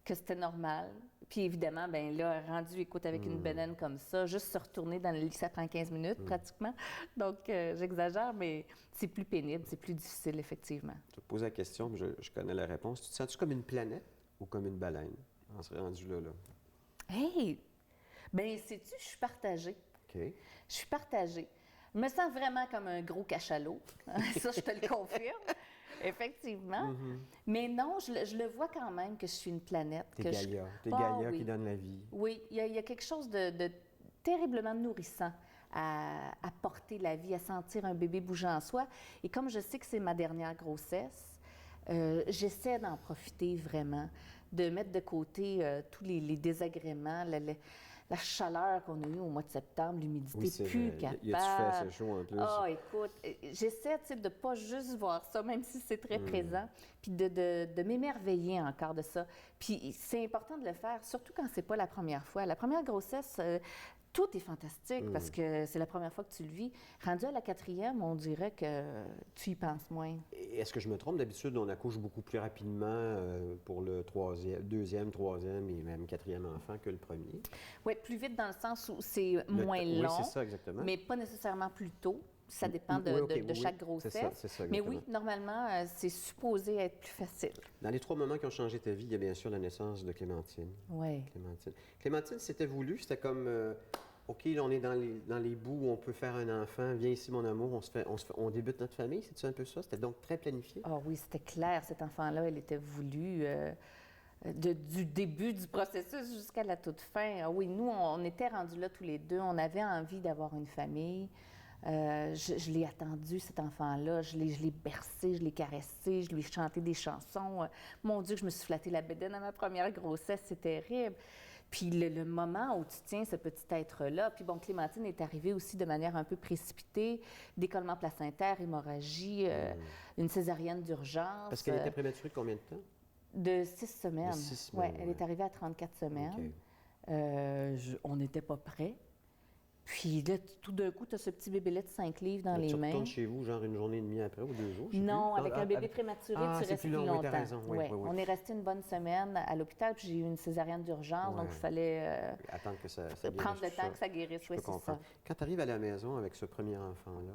que c'était normal. Puis évidemment, ben là, rendu, écoute, avec une bedaine comme ça, juste se retourner dans le lit, ça prend 15 minutes pratiquement. Donc, j'exagère, mais c'est plus pénible, c'est plus difficile, effectivement. Je te pose la question, puis je connais la réponse. Tu te sens-tu comme une planète ou comme une baleine? On serait rendu là. Hey! Bien, sais-tu, je suis partagée. OK. Je suis partagée. Je me sens vraiment comme un gros cachalot. Ça, je te le confirme. Effectivement. Mais non, je le vois quand même que je suis une planète. T'es que Gaïa. T'es Ah, Gaïa oui. qui donne la vie. Oui, il y a quelque chose de terriblement nourrissant à porter la vie, à sentir un bébé bouger en soi. Et comme je sais que c'est ma dernière grossesse, j'essaie d'en profiter vraiment, de mettre de côté tous les désagréments, la chaleur qu'on a eue au mois de septembre, l'humidité, Oui, c'est plus vrai. capable. Y a-tu fait assez chaud en plus? Ah, écoute, j'essaie de ne pas juste voir ça, même si c'est très présent, puis de m'émerveiller encore de ça. Puis c'est important de le faire, surtout quand c'est pas la première fois. La première grossesse, tout est fantastique parce que c'est la première fois que tu le vis. Rendu à la 4e, on dirait que tu y penses moins. Est-ce que je me trompe? D'habitude, on accouche beaucoup plus rapidement pour le deuxième, troisième et même quatrième enfant que le premier. Oui, plus vite dans le sens où c'est moins long, Oui, c'est ça, exactement. mais pas nécessairement plus tôt. Ça dépend Oui, OK, de oui, chaque c'est grossesse. ça, c'est ça, Mais oui, exactement. normalement, c'est supposé être plus facile. Dans les 3 moments qui ont changé ta vie, il y a bien sûr la naissance de Clémentine. Oui. Clémentine, c'était voulu? C'était comme, OK, là, on est dans les bouts où on peut faire un enfant. Viens ici, mon amour, on débute notre famille. C'est-tu un peu ça? C'était donc très planifié? Ah oui, c'était clair. Cet enfant-là, elle était voulue du début du processus jusqu'à la toute fin. Ah oui, nous, on était rendus là tous les deux. On avait envie d'avoir une famille. Je l'ai attendu, cet enfant-là. Je l'ai bercé, je l'ai caressé, je lui ai chanté des chansons. Mon Dieu, que je me suis flatté la bédaine à ma première grossesse, c'est terrible. Puis le moment où tu tiens ce petit être-là, puis bon, Clémentine est arrivée aussi de manière un peu précipitée, décollement placentaire, hémorragie, une césarienne d'urgence. Parce qu'elle était prématurée de combien de temps? De 6 semaines. De 6 semaines, Oui, elle ouais. est arrivée à 34 semaines. OK. On n'était pas prêts. Puis là, tout d'un coup, tu as ce petit bébé-là de 5 livres dans Mais les tu mains. retournes chez vous, genre une journée et demie après ou 2 jours? je sais Non, plus. avec un bébé prématuré, tu c'est restes plus plus long, oui, longtemps. t'as raison, oui, Ouais. oui, oui. On est resté une bonne semaine à l'hôpital, puis j'ai eu une césarienne d'urgence, donc Ouais. il fallait Attendre que ça guérisse, prendre le tout temps ça. que ça guérisse. Je Oui, peux c'est ça. comprendre. Quand tu arrives à la maison avec ce premier enfant-là,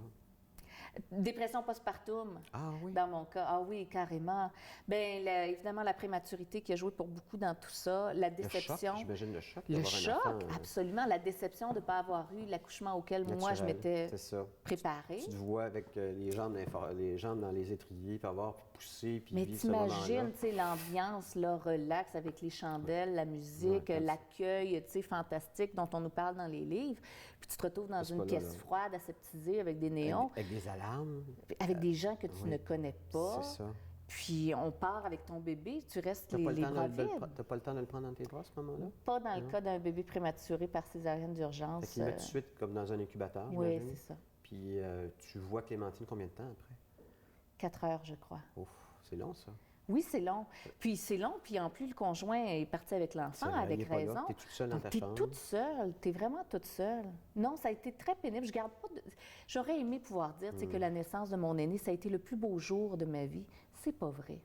Dépression postpartum. ah oui, Dans mon cas, ah oui, carrément. Bien, évidemment, la prématurité qui a joué pour beaucoup dans tout ça, la le choc, déception. j'imagine le choc Le d'avoir un choc, enfant, absolument. La déception de ne pas avoir eu l'accouchement auquel moi, je naturel. m'étais C'est ça. préparée. Tu te vois avec les jambes dans les étriers, puis avoir poussé, puis Mais vivre ce moment-là. t'imagines, tu sais, l'ambiance, là, relax, avec les chandelles, la musique, Ouais, l'accueil, tu sais, fantastique dont on nous parle dans les livres. Puis tu te retrouves dans C'est une pas là, pièce là. froide, aseptisée, avec des néons, Avec des alarmes. avec des gens que tu oui. ne connais pas. C'est ça. Puis on part avec ton bébé, tu restes T'as les pas, le temps bras de le vides. t'as pas le temps de le prendre dans tes bras à ce moment-là? Pas dans le cas d'un bébé prématuré par césarienne Fait d'urgence. qu'il met tout de suite comme dans un incubateur, Oui, j'imagine. c'est ça. Puis tu vois Clémentine combien de temps après? 4 heures, je crois. Ouf, c'est long, ça. Oui, c'est long. Puis c'est long, puis en plus, le conjoint est parti avec l'enfant, C'est vrai, il avec est pas là. raison. T'es toute seule dans Donc, ta t'es chambre. toute seule. T'es vraiment toute seule. Non, ça a été très pénible. Je garde pas de... J'aurais aimé pouvoir dire tu sais, que la naissance de mon aîné, ça a été le plus beau jour de ma vie. C'est pas vrai.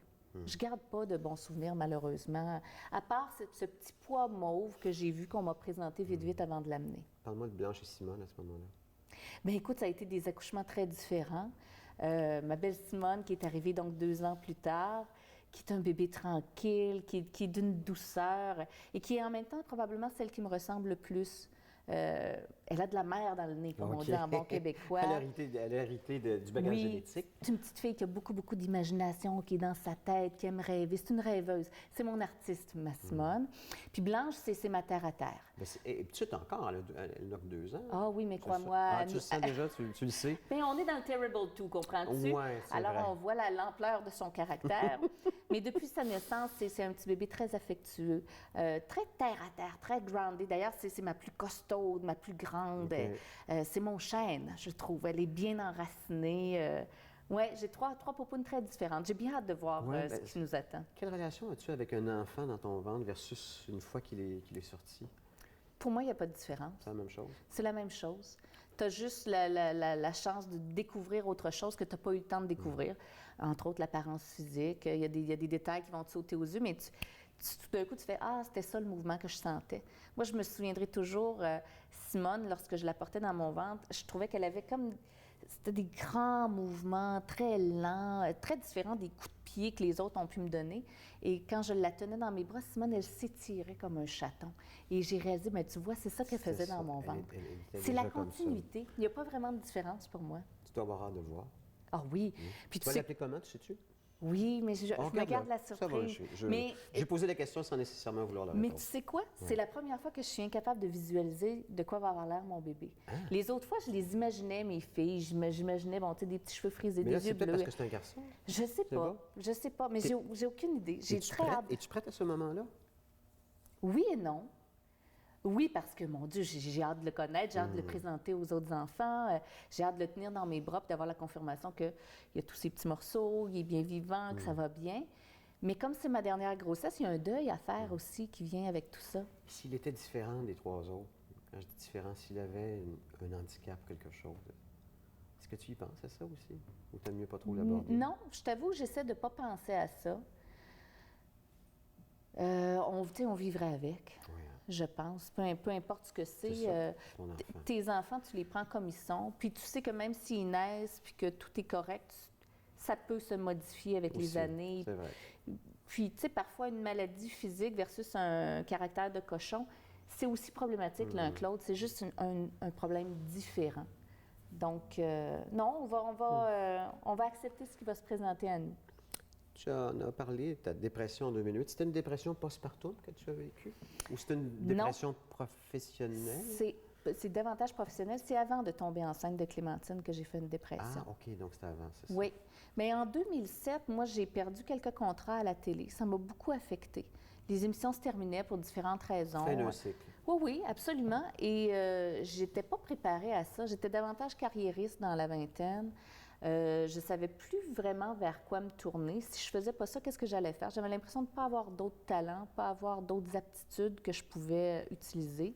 Je garde pas de bons souvenirs, malheureusement, à part ce petit poids mauve que j'ai vu qu'on m'a présenté vite avant de l'amener. Parle-moi de Blanche et Simone à ce moment-là. Bien, écoute, ça a été des accouchements très différents. Ma belle Simone, qui est arrivée donc 2 ans plus tard, qui est un bébé tranquille, qui est d'une douceur et qui est en même temps probablement celle qui me ressemble le plus. Elle a de la mer dans le nez, comme on OK. dit en bon québécois. Elle a hérité du bagage Oui, génétique. c'est une petite fille qui a beaucoup d'imagination, qui est dans sa tête, qui aime rêver. C'est une rêveuse. C'est mon artiste, ma Simone. Puis Blanche, c'est ma terre à terre. Et puis tu sais encore, elle n'a que 2 ans. Ah oui, mais Tu crois-moi... Ah, tu le sais déjà, tu le sais. Bien, on est dans le Terrible 2, comprends-tu? Ouais, c'est Alors, vrai. on voit l'ampleur de son caractère. Mais depuis sa naissance, c'est un petit bébé très affectueux, très terre-à-terre, très grounded. D'ailleurs, c'est ma plus costaude, ma plus grande. OK. C'est mon chêne, je trouve. Elle est bien enracinée. Oui, j'ai trois popounes très différentes. J'ai bien hâte de voir Ouais, ce qui nous attend. Quelle relation as-tu avec un enfant dans ton ventre versus une fois qu'il est sorti? Pour moi, il n'y a pas de différence. C'est la même chose? C'est la même chose. Tu as juste la chance de découvrir autre chose que tu n'as pas eu le temps de découvrir. Entre autres, l'apparence physique. Il y a des détails qui vont te sauter aux yeux, mais tout d'un coup, tu fais « Ah, c'était ça le mouvement que je sentais ». Moi, je me souviendrai toujours, Simone, lorsque je la portais dans mon ventre, je trouvais qu'elle avait comme c'était des grands mouvements, très lents, très différents des coups de pied que les autres ont pu me donner. Et quand je la tenais dans mes bras, Simone, elle s'étirait comme un chaton. Et j'ai réalisé, mais tu vois, c'est ça qu'elle faisait dans mon ventre. C'est la continuité. Il n'y a pas vraiment de différence pour moi. Tu dois avoir hâte de voir. Ah oui. Puis Tu vas l'appeler comment, tu sais-tu? Oui, mais je me garde la surprise. J'ai posé la question sans nécessairement vouloir la Mais réponse. tu sais quoi? C'est la première fois que je suis incapable de visualiser de quoi va avoir l'air mon bébé. Les autres fois, je les imaginais, mes filles. J'imaginais, bon, tu sais, des petits cheveux frisés, Mais là, des yeux c'est peut-être bleus. parce que c'est un garçon. Je sais pas. Je sais pas. Mais j'ai aucune idée. J'ai très hâte. Es-tu prête à ce moment-là? Oui et non. Oui, parce que, mon Dieu, j'ai hâte de le connaître, j'ai hâte de le présenter aux autres enfants, j'ai hâte de le tenir dans mes bras et d'avoir la confirmation qu'il y a tous ces petits morceaux, il est bien vivant, que ça va bien. Mais comme c'est ma dernière grossesse, il y a un deuil à faire aussi qui vient avec tout ça. S'il était différent des 3 autres, quand je dis différent, s'il avait un handicap ou quelque chose, est-ce que tu y penses à ça aussi? Ou t'aimes mieux pas trop l'aborder? Non, je t'avoue, j'essaie de ne pas penser à ça. On vivrait avec. Oui, hein. Je pense, peu importe ce que c'est. ça, ton enfant. Tes enfants, tu les prends comme ils sont, puis tu sais que même s'ils naissent, puis que tout est correct, ça peut se modifier avec les Aussi, années. c'est vrai. Puis, tu sais, parfois, une maladie physique versus un caractère de cochon, c'est aussi problématique l'un que l'autre. C'est juste un problème différent. Donc, non, on va accepter ce qui va se présenter à nous. Tu en as parlé, ta dépression en 2008. C'était une dépression postpartum que tu as vécue? Ou c'était une dépression professionnelle? C'est davantage professionnel. C'est avant de tomber enceinte de Clémentine que j'ai fait une dépression. Ah, OK, donc c'était avant, c'est ça. Oui. Mais en 2007, moi, j'ai perdu quelques contrats à la télé. Ça m'a beaucoup affectée. Les émissions se terminaient pour différentes raisons. Fin d'un cycle. Oui, oui, absolument. Et j'étais pas préparée à ça. J'étais davantage carriériste dans la vingtaine. Je savais plus vraiment vers quoi me tourner. Si je faisais pas ça, qu'est-ce que j'allais faire? J'avais l'impression de ne pas avoir d'autres talents, pas avoir d'autres aptitudes que je pouvais utiliser.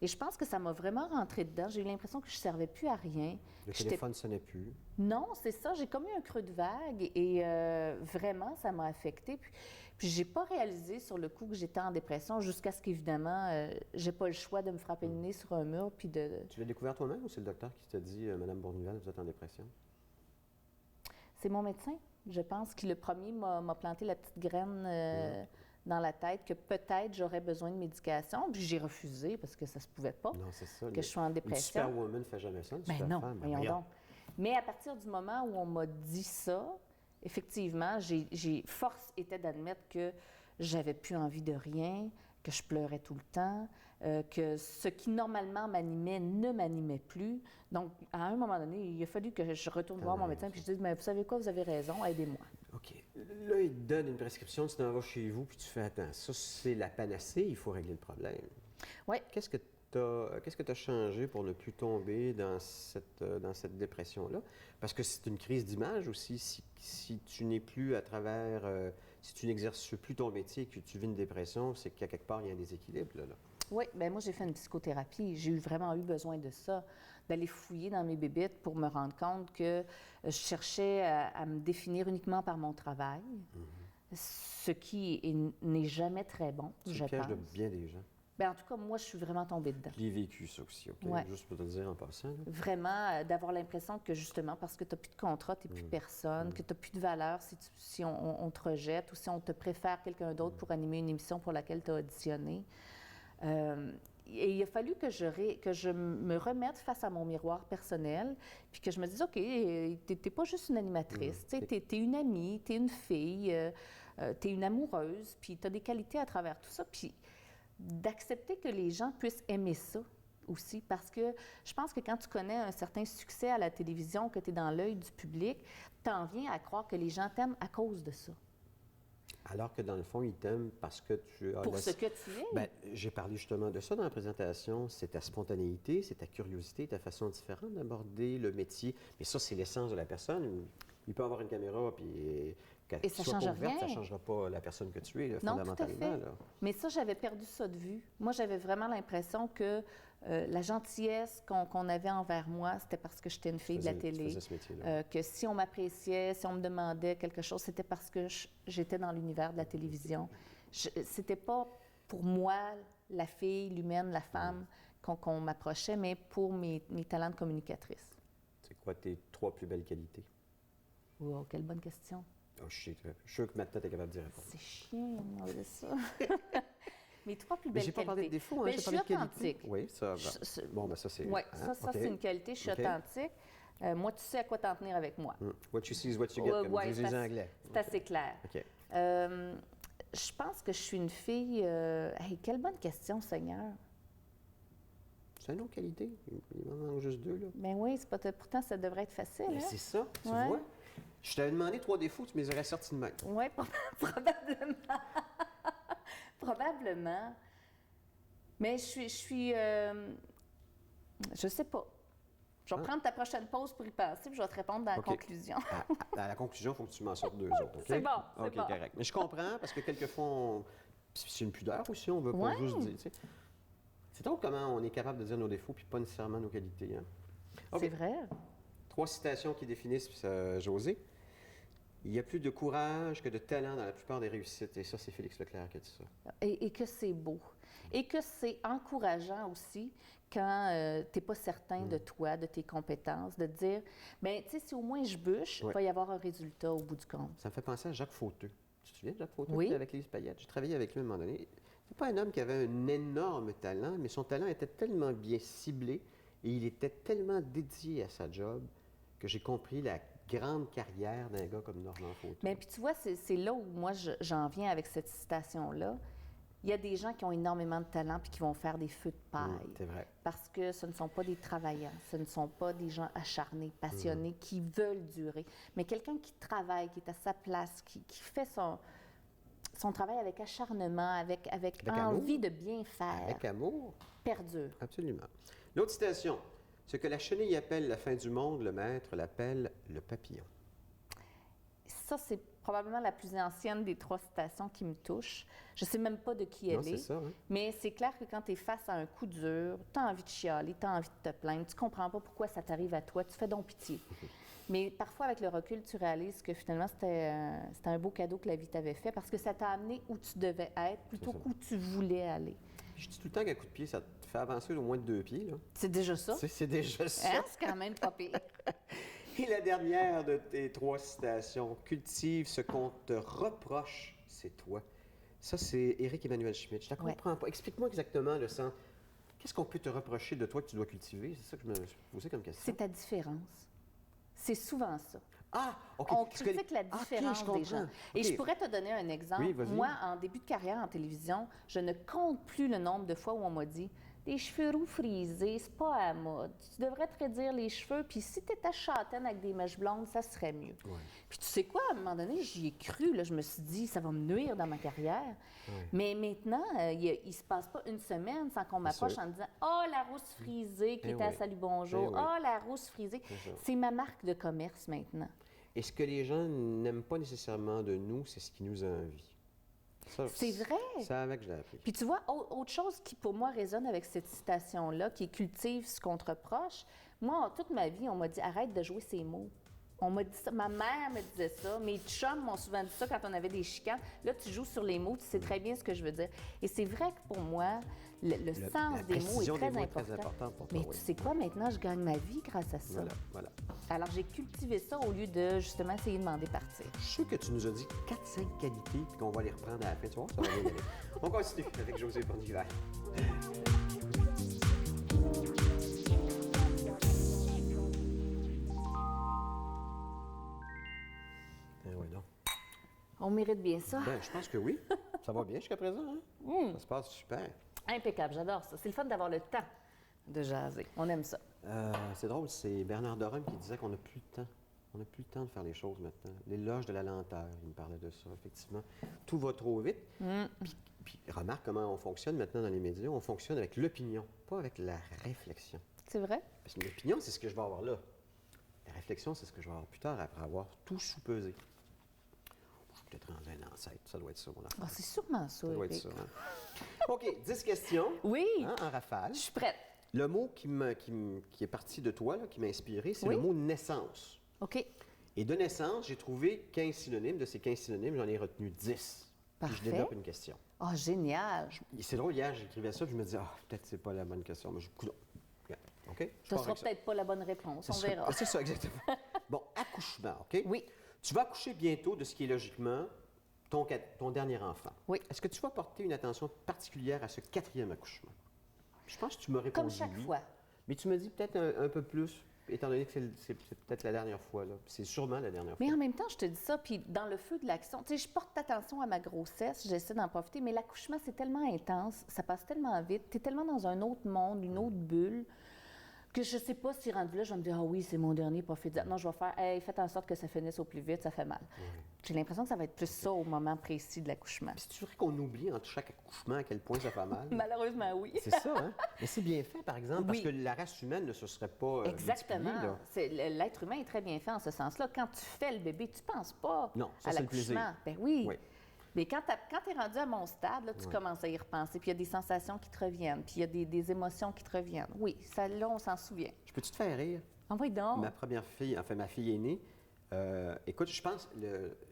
Et je pense que ça m'a vraiment rentré dedans. J'ai eu l'impression que je ne servais plus à rien. Le téléphone ne sonnait plus. Non, c'est ça. J'ai comme eu un creux de vague et vraiment, ça m'a affectée. Puis j'ai pas réalisé sur le coup que j'étais en dépression jusqu'à ce qu'évidemment, j'ai pas le choix de me frapper le nez sur un mur puis de... Tu l'as découvert toi-même ou c'est le docteur qui t'a dit « Madame Bournival, vous êtes en dépression » ? C'est mon médecin, je pense, qui le premier m'a planté la petite graine dans la tête que peut-être j'aurais besoin de médication. Puis j'ai refusé parce que ça se pouvait pas. Non, c'est ça. Que je sois en dépression. Une superwoman ne fait jamais ça. Ben non, voyons donc. Mais à partir du moment où on m'a dit ça, effectivement, force était d'admettre que j'avais plus envie de rien, que je pleurais tout le temps, que ce qui normalement m'animait ne m'animait plus. Donc, à un moment donné, il a fallu que je retourne voir mon médecin et je dise, mais vous savez quoi, vous avez raison, aidez-moi. OK. Là, il te donne une prescription, tu t'en vas chez vous puis tu fais, attends, ça, c'est la panacée, il faut régler le problème. Oui. Qu'est-ce que tu as changé pour ne plus tomber dans cette dépression-là? Parce que c'est une crise d'image aussi. Si tu n'es plus à travers, si tu n'exerces plus ton métier et que tu vis une dépression, c'est qu'à quelque part, il y a un déséquilibre, là. Oui, bien moi, j'ai fait une psychothérapie. J'ai vraiment eu besoin de ça, d'aller fouiller dans mes bébites pour me rendre compte que je cherchais à me définir uniquement par mon travail, ce qui n'est jamais très bon, je pense. C'est le piège de bien des gens. Bien, en tout cas, moi, je suis vraiment tombée dedans. Je l'ai vécu, ça aussi, OK? Ouais. Juste pour te le dire en passant. Là. Vraiment, d'avoir l'impression que, justement, parce que tu n'as plus de contrat, tu n'es plus personne, que tu n'as plus de valeur si on te rejette ou si on te préfère quelqu'un d'autre pour animer une émission pour laquelle tu as auditionné. Et il a fallu que je me remette face à mon miroir personnel, puis que je me dise, OK, t'es pas juste une animatrice, t'es une amie, t'es une fille, t'es une amoureuse, puis t'as des qualités à travers tout ça, puis d'accepter que les gens puissent aimer ça aussi, parce que je pense que quand tu connais un certain succès à la télévision, que tu es dans l'œil du public, t'en viens à croire que les gens t'aiment à cause de ça. Alors que dans le fond, ils t'aiment parce que tu as... Pour ce que tu es. Bien, j'ai parlé justement de ça dans la présentation. C'est ta spontanéité, c'est ta curiosité, ta façon différente d'aborder le métier. Mais ça, c'est l'essence de la personne. Il peut avoir une caméra, puis... Et ça ne change rien. Ça ne changera pas la personne que tu es, là, non, fondamentalement. tout à fait. Là. Mais ça, j'avais perdu ça de vue. Moi, j'avais vraiment l'impression que la gentillesse qu'on avait envers moi, c'était parce que j'étais une fille de la télé. Ce métier-là. Que si on m'appréciait, si on me demandait quelque chose, c'était parce que j'étais dans l'univers de la télévision. C'était pas pour moi, la fille, l'humaine, la femme, qu'on m'approchait, mais pour mes talents de communicatrice. C'est quoi tes 3 plus belles qualités? Wow, quelle bonne question. Oh, je suis sûr que ma tête est capable d'y répondre. C'est chiant, moi, de ça. Mes 3 plus Mais belles j'ai pas qualités. parlé de défauts, hein, Ben, j'ai je suis parlé de qualités. authentique. Oui, ça va. Bon, ben ça, c'est... Oui, hein, ça OK. c'est une qualité. Je suis OK. authentique. Moi, tu sais à quoi t'en tenir avec moi. What you see is what you get, comme Ouais, disent les Anglais. c'est assez clair. OK. Je pense que je suis une fille... Hey, quelle bonne question, Seigneur. C'est une autre qualité. Il m'en manque juste 2, là. Ben oui, c'est pas pourtant, ça devrait être facile. Mais Hein? c'est ça, tu Ouais. vois. Je t'avais demandé 3 défauts, tu me les aurais sortis de même. Oui, probablement. Probablement. Mais je sais pas. Je vais prendre ta prochaine pause pour y penser, puis je vais te répondre dans la OK. conclusion. À la conclusion, il faut que tu m'en sortes 2 autres, OK? C'est bon, c'est OK, bon. correct. Mais je comprends, parce que quelquefois, c'est une pudeur aussi, on veut pas Ouais. juste dire, tu sais. C'est drôle comment on est capable de dire nos défauts, puis pas nécessairement nos qualités, hein? OK. C'est vrai. 3 citations qui définissent José. Il y a plus de courage que de talent dans la plupart des réussites. Et ça, c'est Félix Leclerc qui a dit ça. Et que c'est beau. Et que c'est encourageant aussi quand tu n'es pas certain de toi, de tes compétences, de te dire, bien, tu sais, si au moins je bûche, il Ouais. va y avoir un résultat au bout du compte. Ça me fait penser à Jacques Fauteux. Tu te souviens de Jacques Fauteux Oui. avec Lise Payette? J'ai travaillé avec lui à un moment donné. C'est pas un homme qui avait un énorme talent, mais son talent était tellement bien ciblé et il était tellement dédié à sa job que j'ai compris la grande carrière d'un gars comme Normand Fauteux. Mais puis tu vois, c'est là où moi j'en viens avec cette citation-là. Il y a des gens qui ont énormément de talent puis qui vont faire des feux de paille. C'est vrai. Parce que ce ne sont pas des travailleurs, ce ne sont pas des gens acharnés, passionnés, qui veulent durer. Mais quelqu'un qui travaille, qui est à sa place, qui fait son travail avec acharnement, avec envie amour. de bien faire, Avec amour, perdure. absolument. L'autre citation. Ce que la chenille appelle la fin du monde, le maître l'appelle le papillon. Ça, c'est probablement la plus ancienne des 3 citations qui me touchent. Je ne sais même pas de qui Non, elle c'est est. ça, hein? Mais c'est clair que quand tu es face à un coup dur, tu as envie de chialer, tu as envie de te plaindre, tu comprends pas pourquoi ça t'arrive à toi, tu fais donc pitié. Mais parfois, avec le recul, tu réalises que finalement, c'était un beau cadeau que la vie t'avait fait parce que ça t'a amené où tu devais être plutôt C'est ça. qu'où tu voulais aller. Je dis tout le temps qu'un coup de pied, ça te fait avancer d'au moins de 2 pieds. Là. C'est déjà ça. C'est déjà ça. Hein? C'est quand même pas pire. Et la dernière de tes 3 citations, cultive ce qu'on te reproche, c'est toi. Ça, c'est Éric Emmanuel Schmitt. Je ne la Ouais. comprends pas. Explique-moi exactement le sens. Qu'est-ce qu'on peut te reprocher de toi que tu dois cultiver? C'est ça que je me suis posé comme question. C'est ta différence. C'est souvent ça. Ah, OK. On Parce que- critique la Ah, OK, différence je des comprends. gens. Et OK. je pourrais te donner un exemple. Oui, vas-y. Moi, en début de carrière en télévision, je ne compte plus le nombre de fois où on m'a dit « Des cheveux roux frisés, c'est pas à la mode. Tu devrais te redire les cheveux, puis si tu étais châtaine avec des mèches blondes, ça serait mieux. Ouais. Puis tu sais quoi, à un moment donné, j'y ai cru. Là, je me suis dit « Ça va me nuire dans ma carrière. Mais maintenant, il ne se passe pas une semaine sans qu'on m'approche sûr. en me disant « Oh, la rousse frisée qui Eh était à oui. Salut Bonjour. Eh oui. Oh, la rousse frisée. C'est ça. C'est ma marque de commerce maintenant. Et ce que les gens n'aiment pas nécessairement de nous, c'est ce qui nous envie. Ça, C'est vrai. C'est avec que je l'ai appris. Puis tu vois, autre chose qui pour moi résonne avec cette citation-là, qui cultive ce qu'on te reproche, moi, toute ma vie, on m'a dit arrête de jouer ces mots. On m'a dit ça, ma mère me disait ça, mes chums m'ont souvent dit ça quand on avait des chicanes. Là, tu joues sur les mots, tu sais très bien ce que je veux dire. Et c'est vrai que pour moi, le sens la des mots précision est très des mots est très important. importante pour toi, Mais oui. tu sais quoi, maintenant, je gagne ma vie grâce à ça. Voilà. Alors, j'ai cultivé ça au lieu de, justement, essayer de m'en départir. Je suis sûr que tu nous as dit 4-5 qualités, puis qu'on va les reprendre à la fin. Tu vois, ça va bien aller. On continue avec José Bonhiver. Oui, non. On mérite bien ça. Ben, je pense que oui. Ça va bien jusqu'à présent, hein? Ça se passe super. Impeccable, j'adore ça. C'est le fun d'avoir le temps de jaser. On aime ça. C'est drôle, c'est Bernard Dorem qui disait qu'on n'a plus le temps. On n'a plus le temps de faire les choses maintenant. L'éloge de la lenteur, il me parlait de ça, effectivement. Tout va trop vite. Puis remarque comment on fonctionne maintenant dans les médias. On fonctionne avec l'opinion, pas avec la réflexion. C'est vrai? Parce que l'opinion, c'est ce que je vais avoir là. La réflexion, c'est ce que je vais avoir plus tard après avoir tout sous-pesé. Je suis peut-être rendu un ancêtre. Ça doit être ça, mon enfant. Ah, c'est sûrement ça, Ça doit être Éric. ça. Hein? OK, 10 questions. Oui, Hein, en rafale. je suis prête. Le mot qui est parti de toi, là, qui m'a inspiré, c'est Oui. le mot naissance. OK. Et de naissance, j'ai trouvé 15 synonymes. De ces 15 synonymes, j'en ai retenu 10. Puis Parfait. je développe une question. Ah, génial. Et c'est drôle, hier, j'écrivais ça, puis je me disais, ah, peut-être que c'est pas la bonne question, mais je coudonc. Regarde, OK? Je Ce pars sera avec ça. peut-être pas la bonne réponse, on verra. C'est ça, exactement. Bon, accouchement, OK? Oui. Tu vas accoucher bientôt de ce qui est logiquement ton dernier enfant. Oui. Est-ce que tu vas porter une attention particulière à ce 4e accouchement? Je pense que tu m'as répondu Comme chaque oui. fois. Mais tu me dis peut-être un peu plus, étant donné que c'est peut-être la dernière fois. Là. C'est sûrement la dernière fois. Mais en même temps, je te dis ça, puis dans le feu de l'action, tu sais, je porte attention à ma grossesse, j'essaie d'en profiter, mais l'accouchement, c'est tellement intense, ça passe tellement vite, tu es tellement dans un autre monde, une autre bulle, que je sais pas si rendu là, je vais me dire, ah oui, c'est mon dernier, profite. Non, je vais faire, hey, faites en sorte que ça finisse au plus vite, ça fait mal. J'ai l'impression que ça va être plus ça au moment précis de l'accouchement. Puis c'est vrai qu'on oublie entre chaque accouchement à quel point ça fait mal. Malheureusement, oui. C'est ça, hein? Mais c'est bien fait, par exemple, parce Oui. que la race humaine ne se serait pas Exactement. multipliée, là. L'être humain est très bien fait en ce sens-là. Quand tu fais le bébé, tu penses pas Non, ça, à c'est le plaisir. l'accouchement. Ben oui. Oui. Mais quand tu es rendu à mon stade, là, tu commences à y repenser. Puis il y a des sensations qui te reviennent. Puis il y a des émotions qui te reviennent. Oui, ça, là, on s'en souvient. Je peux-tu te faire rire? Envoie donc. Ma première fille, enfin ma fille aînée, écoute, je pense,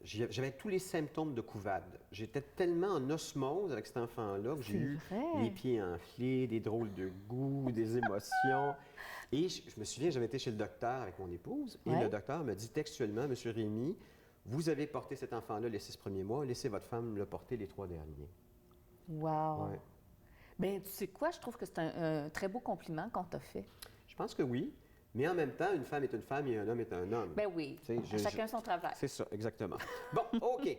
j'avais tous les symptômes de couvade. J'étais tellement en osmose avec cet enfant-là que j'ai eu vrai. les pieds enflés, des drôles de goût, des émotions. Et je me souviens, j'avais été chez le docteur avec mon épouse et Ouais. le docteur me dit textuellement, Monsieur Rémy, vous avez porté cet enfant-là les 6 premiers mois, laissez votre femme le porter les 3 derniers. Wow. Ouais. Bien, tu sais quoi? Je trouve que c'est un très beau compliment qu'on t'a fait. Je pense que oui, mais en même temps, une femme est une femme et un homme est un homme. Ben oui. Tu sais, Chacun son travail. C'est ça, exactement. Bon, OK.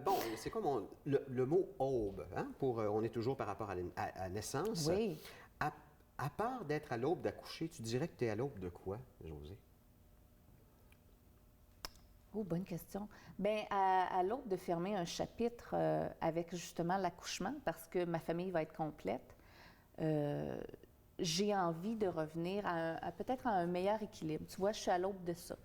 Bon, c'est quoi le mot aube, hein, on est toujours par rapport à naissance. Oui. À part d'être à l'aube d'accoucher, tu dirais que tu es à l'aube de quoi, Josée? Oh, bonne question. Bien, à l'aube de fermer un chapitre avec justement l'accouchement, parce que ma famille va être complète, j'ai envie de revenir peut-être à un meilleur équilibre. Tu vois, je suis à l'aube de ça,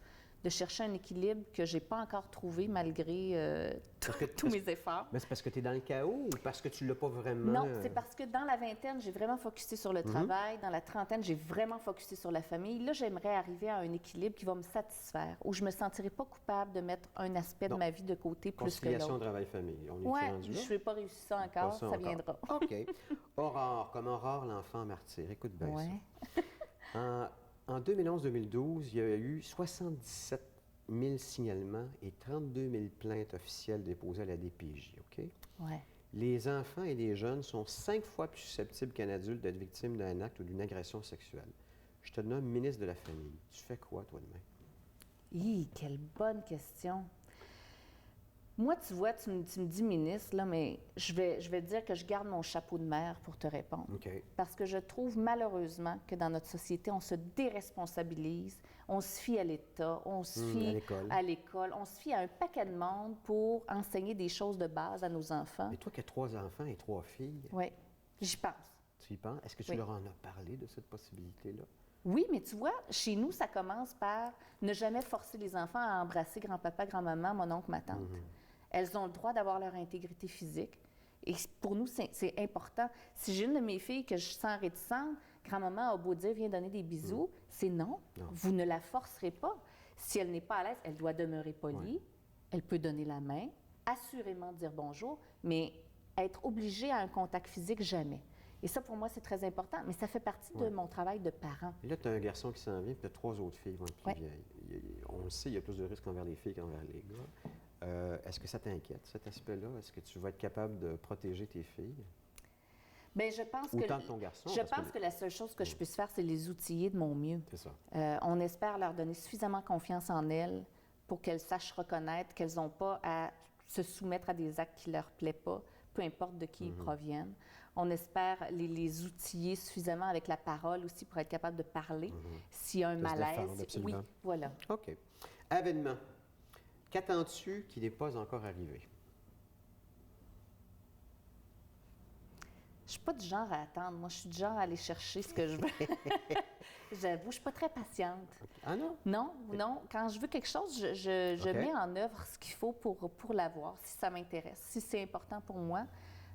de chercher un équilibre que je n'ai pas encore trouvé malgré tous mes efforts. Mais c'est parce que tu es dans le chaos ou parce que tu l'as pas vraiment? Non, c'est parce que dans la vingtaine, j'ai vraiment focusé sur le travail. Dans la trentaine, j'ai vraiment focusé sur la famille. Là, j'aimerais arriver à un équilibre qui va me satisfaire, où je ne me sentirai pas coupable de mettre un aspect de Non. ma vie de côté plus que Conciliation l'autre. travail-famille. On est Oui, rendu je là? n'ai pas réussi ça Pas encore, ça encore. viendra. OK. Aurore, comme Aurore, l'enfant martyr. Écoute bien Ouais. ça. En 2011-2012, il y a eu 77 000 signalements et 32 000 plaintes officielles déposées à la DPJ, OK? Ouais. Les enfants et les jeunes sont 5 fois plus susceptibles qu'un adulte d'être victime d'un acte ou d'une agression sexuelle. Je te nomme ministre de la Famille. Tu fais quoi, toi, demain? Quelle bonne question. Moi, tu vois, tu me dis ministre, là, mais je vais dire que je garde mon chapeau de mère pour te répondre. OK. Parce que je trouve malheureusement que dans notre société, on se déresponsabilise, on se fie à l'État, on se fie à l'école, on se fie à un paquet de monde pour enseigner des choses de base à nos enfants. Mais toi qui as 3 enfants et 3 filles, Oui, j'y pense. tu y penses? Est-ce que tu Oui. leur en as parlé de cette possibilité-là? Oui, mais tu vois, chez nous, ça commence par ne jamais forcer les enfants à embrasser grand-papa, grand-maman, mon oncle, ma tante. Elles ont le droit d'avoir leur intégrité physique. Et pour nous, c'est important. Si j'ai une de mes filles que je sens réticente, grand-maman a beau dire, viens donner des bisous, c'est non. Vous ne la forcerez pas. Si elle n'est pas à l'aise, elle doit demeurer polie. Elle peut donner la main, assurément dire bonjour, mais être obligée à un contact physique, jamais. Et ça, pour moi, c'est très important, mais ça fait partie de mon travail de parent. Et là, tu as un garçon qui s'en vient, puis tu as 3 autres filles qui vont être plus Ouais. vieilles. On le sait, il y a plus de risques envers les filles qu'envers les gars. Est-ce que ça t'inquiète, cet aspect-là? Est-ce que tu vas être capable de protéger tes filles? Bien, je pense Autant que ton garçon, Je parce pense que- que la seule chose que je puisse faire, c'est les outiller de mon mieux. C'est ça. On espère leur donner suffisamment confiance en elles pour qu'elles sachent reconnaître qu'elles n'ont pas à se soumettre à des actes qui ne leur plaisent pas, peu importe de qui ils proviennent. On espère les outiller suffisamment avec la parole aussi pour être capable de parler s'il y a un De se malaise. défendre, absolument. Oui, voilà. OK. Avènement. Qu'attends-tu qui n'est pas encore arrivé? Je suis pas du genre à attendre. Moi, je suis du genre à aller chercher ce que je veux. J'avoue, je suis pas très patiente. Ah non? Non. Quand je veux quelque chose, je OK. mets en œuvre ce qu'il faut pour l'avoir, si ça m'intéresse. Si c'est important pour moi,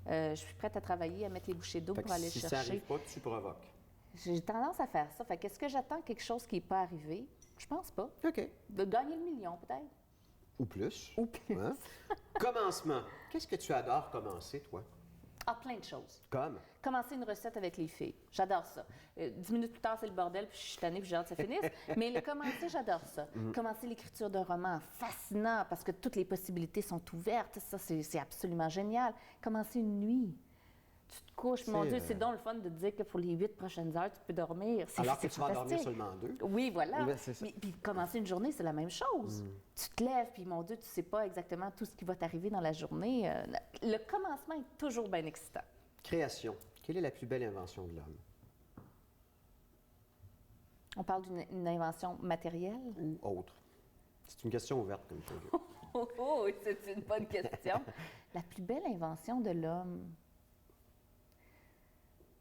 je suis prête à travailler, à mettre les bouchées d'eau Fait pour que aller si ça chercher. n'arrive pas, tu provoques. J'ai tendance à faire ça. Fait qu'est-ce que j'attends quelque chose qui n'est pas arrivé? Je pense pas. OK. De gagner le million, peut-être. Ou plus. Ou plus. Hein? Commencement. Qu'est-ce que tu adores commencer, toi? Ah, plein de choses. Comme? Commencer une recette avec les filles. J'adore ça. 10 minutes plus tard, c'est le bordel, puis je suis tannée, puis j'ai hâte que ça finisse. Mais le commencer, j'adore ça. Commencer l'écriture d'un roman, fascinant, parce que toutes les possibilités sont ouvertes. Ça, c'est absolument génial. Commencer une nuit. Tu te couches, mon Dieu, c'est donc le fun de te dire que pour les 8 prochaines heures, tu peux dormir. Alors que tu vas en dormir fantastique. seulement 2. Oui, voilà. Oui, c'est ça. Mais puis commencer une journée, c'est la même chose. Tu te lèves, puis mon Dieu, tu sais pas exactement tout ce qui va t'arriver dans la journée. Le commencement est toujours bien excitant. Création. Quelle est la plus belle invention de l'homme? On parle d'une invention matérielle? Ou autre? C'est une question ouverte comme ça. Oh, c'est une bonne question. La plus belle invention de l'homme.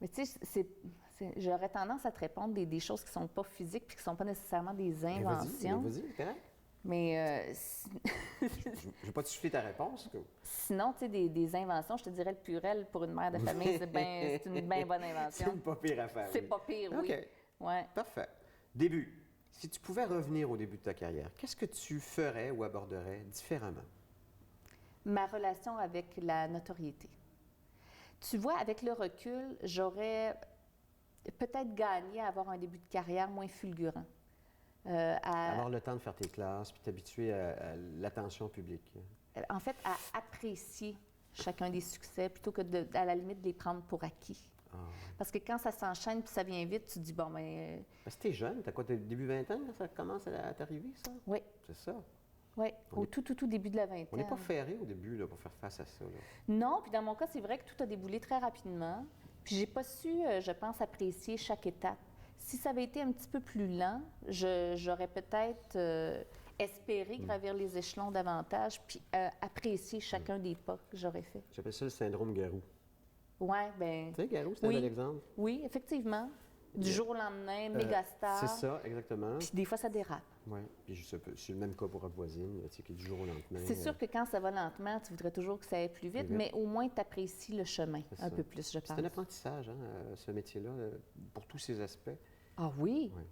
Mais tu sais, j'aurais tendance à te répondre des choses qui ne sont pas physiques puis qui ne sont pas nécessairement des inventions. Vas-y, c'est correct. Mais Je ne vais pas te souffler ta réponse. sinon, tu sais, des inventions, je te dirais le purel pour une mère de famille, c'est une bien bonne C'est invention. une pas pire affaire. C'est oui. pas pire, oui. OK. Ouais. Parfait. Début. Si tu pouvais revenir au début de ta carrière, qu'est-ce que tu ferais ou aborderais différemment? Ma relation avec la notoriété. Tu vois, avec le recul, j'aurais peut-être gagné à avoir un début de carrière moins fulgurant. Avoir le temps de faire tes classes puis t'habituer à l'attention publique. En fait, à apprécier chacun des succès plutôt que à la limite de les prendre pour acquis. Ah. Parce que quand ça s'enchaîne puis ça vient vite, tu te dis, bon, ben, Parce que t'es jeune, t'as quoi, t'as début vingtaine, là, ça commence à t'arriver, ça? oui, C'est ça. oui, On au est- tout début de la vingtaine. On n'est pas ferré au début là, pour faire face à ça. Là. Non, puis dans mon cas, c'est vrai que tout a déboulé très rapidement. Puis j'ai pas su, je pense, apprécier chaque étape. Si ça avait été un petit peu plus lent, j'aurais peut-être espéré gravir les échelons davantage, puis apprécier chacun des pas que j'aurais fait. J'appelle ça le syndrome Garou. Oui, bien, Tu sais, Garou, c'est un Oui. bel exemple. oui, effectivement. Du jour au lendemain, méga star. C'est ça, exactement. Puis des fois, ça dérape. Oui. Puis c'est le même cas pour Rock Voisine, tu sais, qui est du jour au lendemain. C'est sûr que quand ça va lentement, tu voudrais toujours que ça aille plus vite, Plus vite. mais au moins, tu apprécies le chemin C'est un ça. peu plus, je C'est un pense. apprentissage, hein, ce métier-là, pour tous ses aspects. Ah oui? Oui.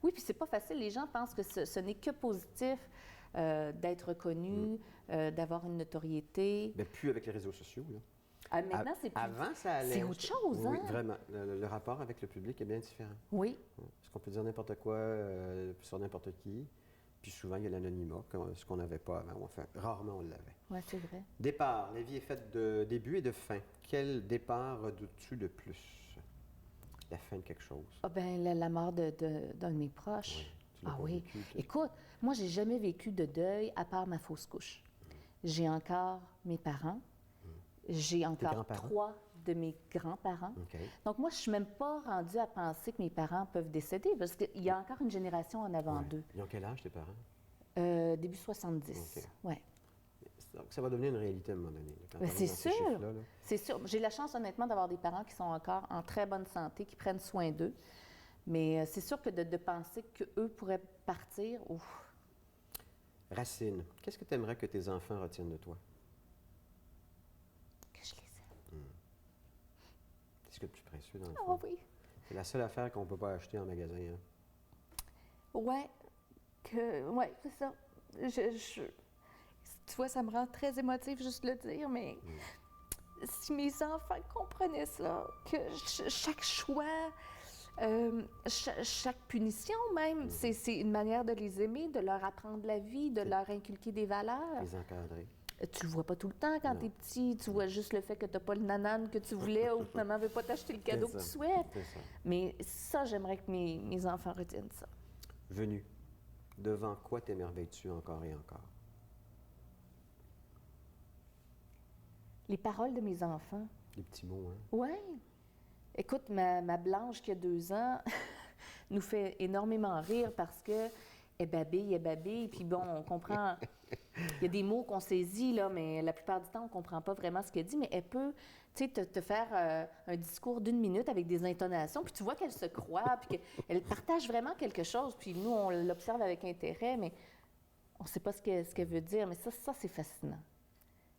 Oui, puis c'est pas facile. Les gens pensent que ce n'est que positif d'être reconnu, d'avoir une notoriété. Mais plus avec les réseaux sociaux. Là. Maintenant, c'est plus... Avant, ça allait. C'est autre chose, Oui, hein? vraiment. Le rapport avec le public est bien différent. Oui, Parce qu'on peut dire n'importe quoi sur n'importe qui. Puis souvent, il y a l'anonymat, ce qu'on n'avait pas avant. Enfin, rarement, on l'avait. ouais, c'est vrai. Départ. La vie est faite de début et de fin. Quel départ redoutes-tu de plus? La fin de quelque chose. Ah ben la mort d'un de mes proches. Oui, tu l'as Ah pas oui. vécu, toi? Écoute, moi, j'ai jamais vécu de deuil à part ma fausse couche. J'ai encore mes parents. J'ai encore grands-parents? 3 de mes grands-parents. OK. Donc, moi, je suis même pas rendue à penser que mes parents peuvent décéder parce qu'il y a encore une génération en avant Ouais. d'eux. Ils ont quel âge, tes parents? Début 70. OK. Ouais. Donc, ça va devenir une réalité à un moment donné. Là, quand Ben, on c'est est dans ces sûr. chiffres-là, là. C'est sûr. J'ai la chance, honnêtement, d'avoir des parents qui sont encore en très bonne santé, qui prennent soin d'eux. Mais c'est sûr que de penser qu'eux pourraient partir, ouf. Racine. Qu'est-ce que tu aimerais que tes enfants retiennent de toi? Que je les aime. C'est ce que le plus précieux dans le Ah fond. oui. C'est la seule affaire qu'on ne peut pas acheter en magasin. Hein. Ouais, c'est ça. Tu vois, ça me rend très émotive juste le dire, mais si mes enfants comprenaient ça, que chaque choix, chaque punition même, c'est une manière de les aimer, de leur apprendre la vie, de leur inculquer des valeurs. Les encadrer. Tu le vois pas tout le temps quand Non. t'es petit, tu vois juste le fait que t'as pas le nanan que tu voulais ou que maman veut pas t'acheter le cadeau que C'est tu ça. souhaites. C'est ça. Mais ça, j'aimerais que mes enfants retiennent ça. Venu. Devant quoi t'émerveilles-tu encore et encore? Les paroles de mes enfants. Les petits mots, hein? Oui. Écoute, ma Blanche, qui a 2 ans, nous fait énormément rire parce que elle babille, puis bon, on comprend. Il y a des mots qu'on saisit, là, mais la plupart du temps, on ne comprend pas vraiment ce qu'elle dit, mais elle peut, tu sais, te faire un discours d'1 minute avec des intonations, puis tu vois qu'elle se croit, puis qu'elle partage vraiment quelque chose, puis nous, on l'observe avec intérêt, mais on ne sait pas ce qu'elle veut dire, mais ça, c'est fascinant.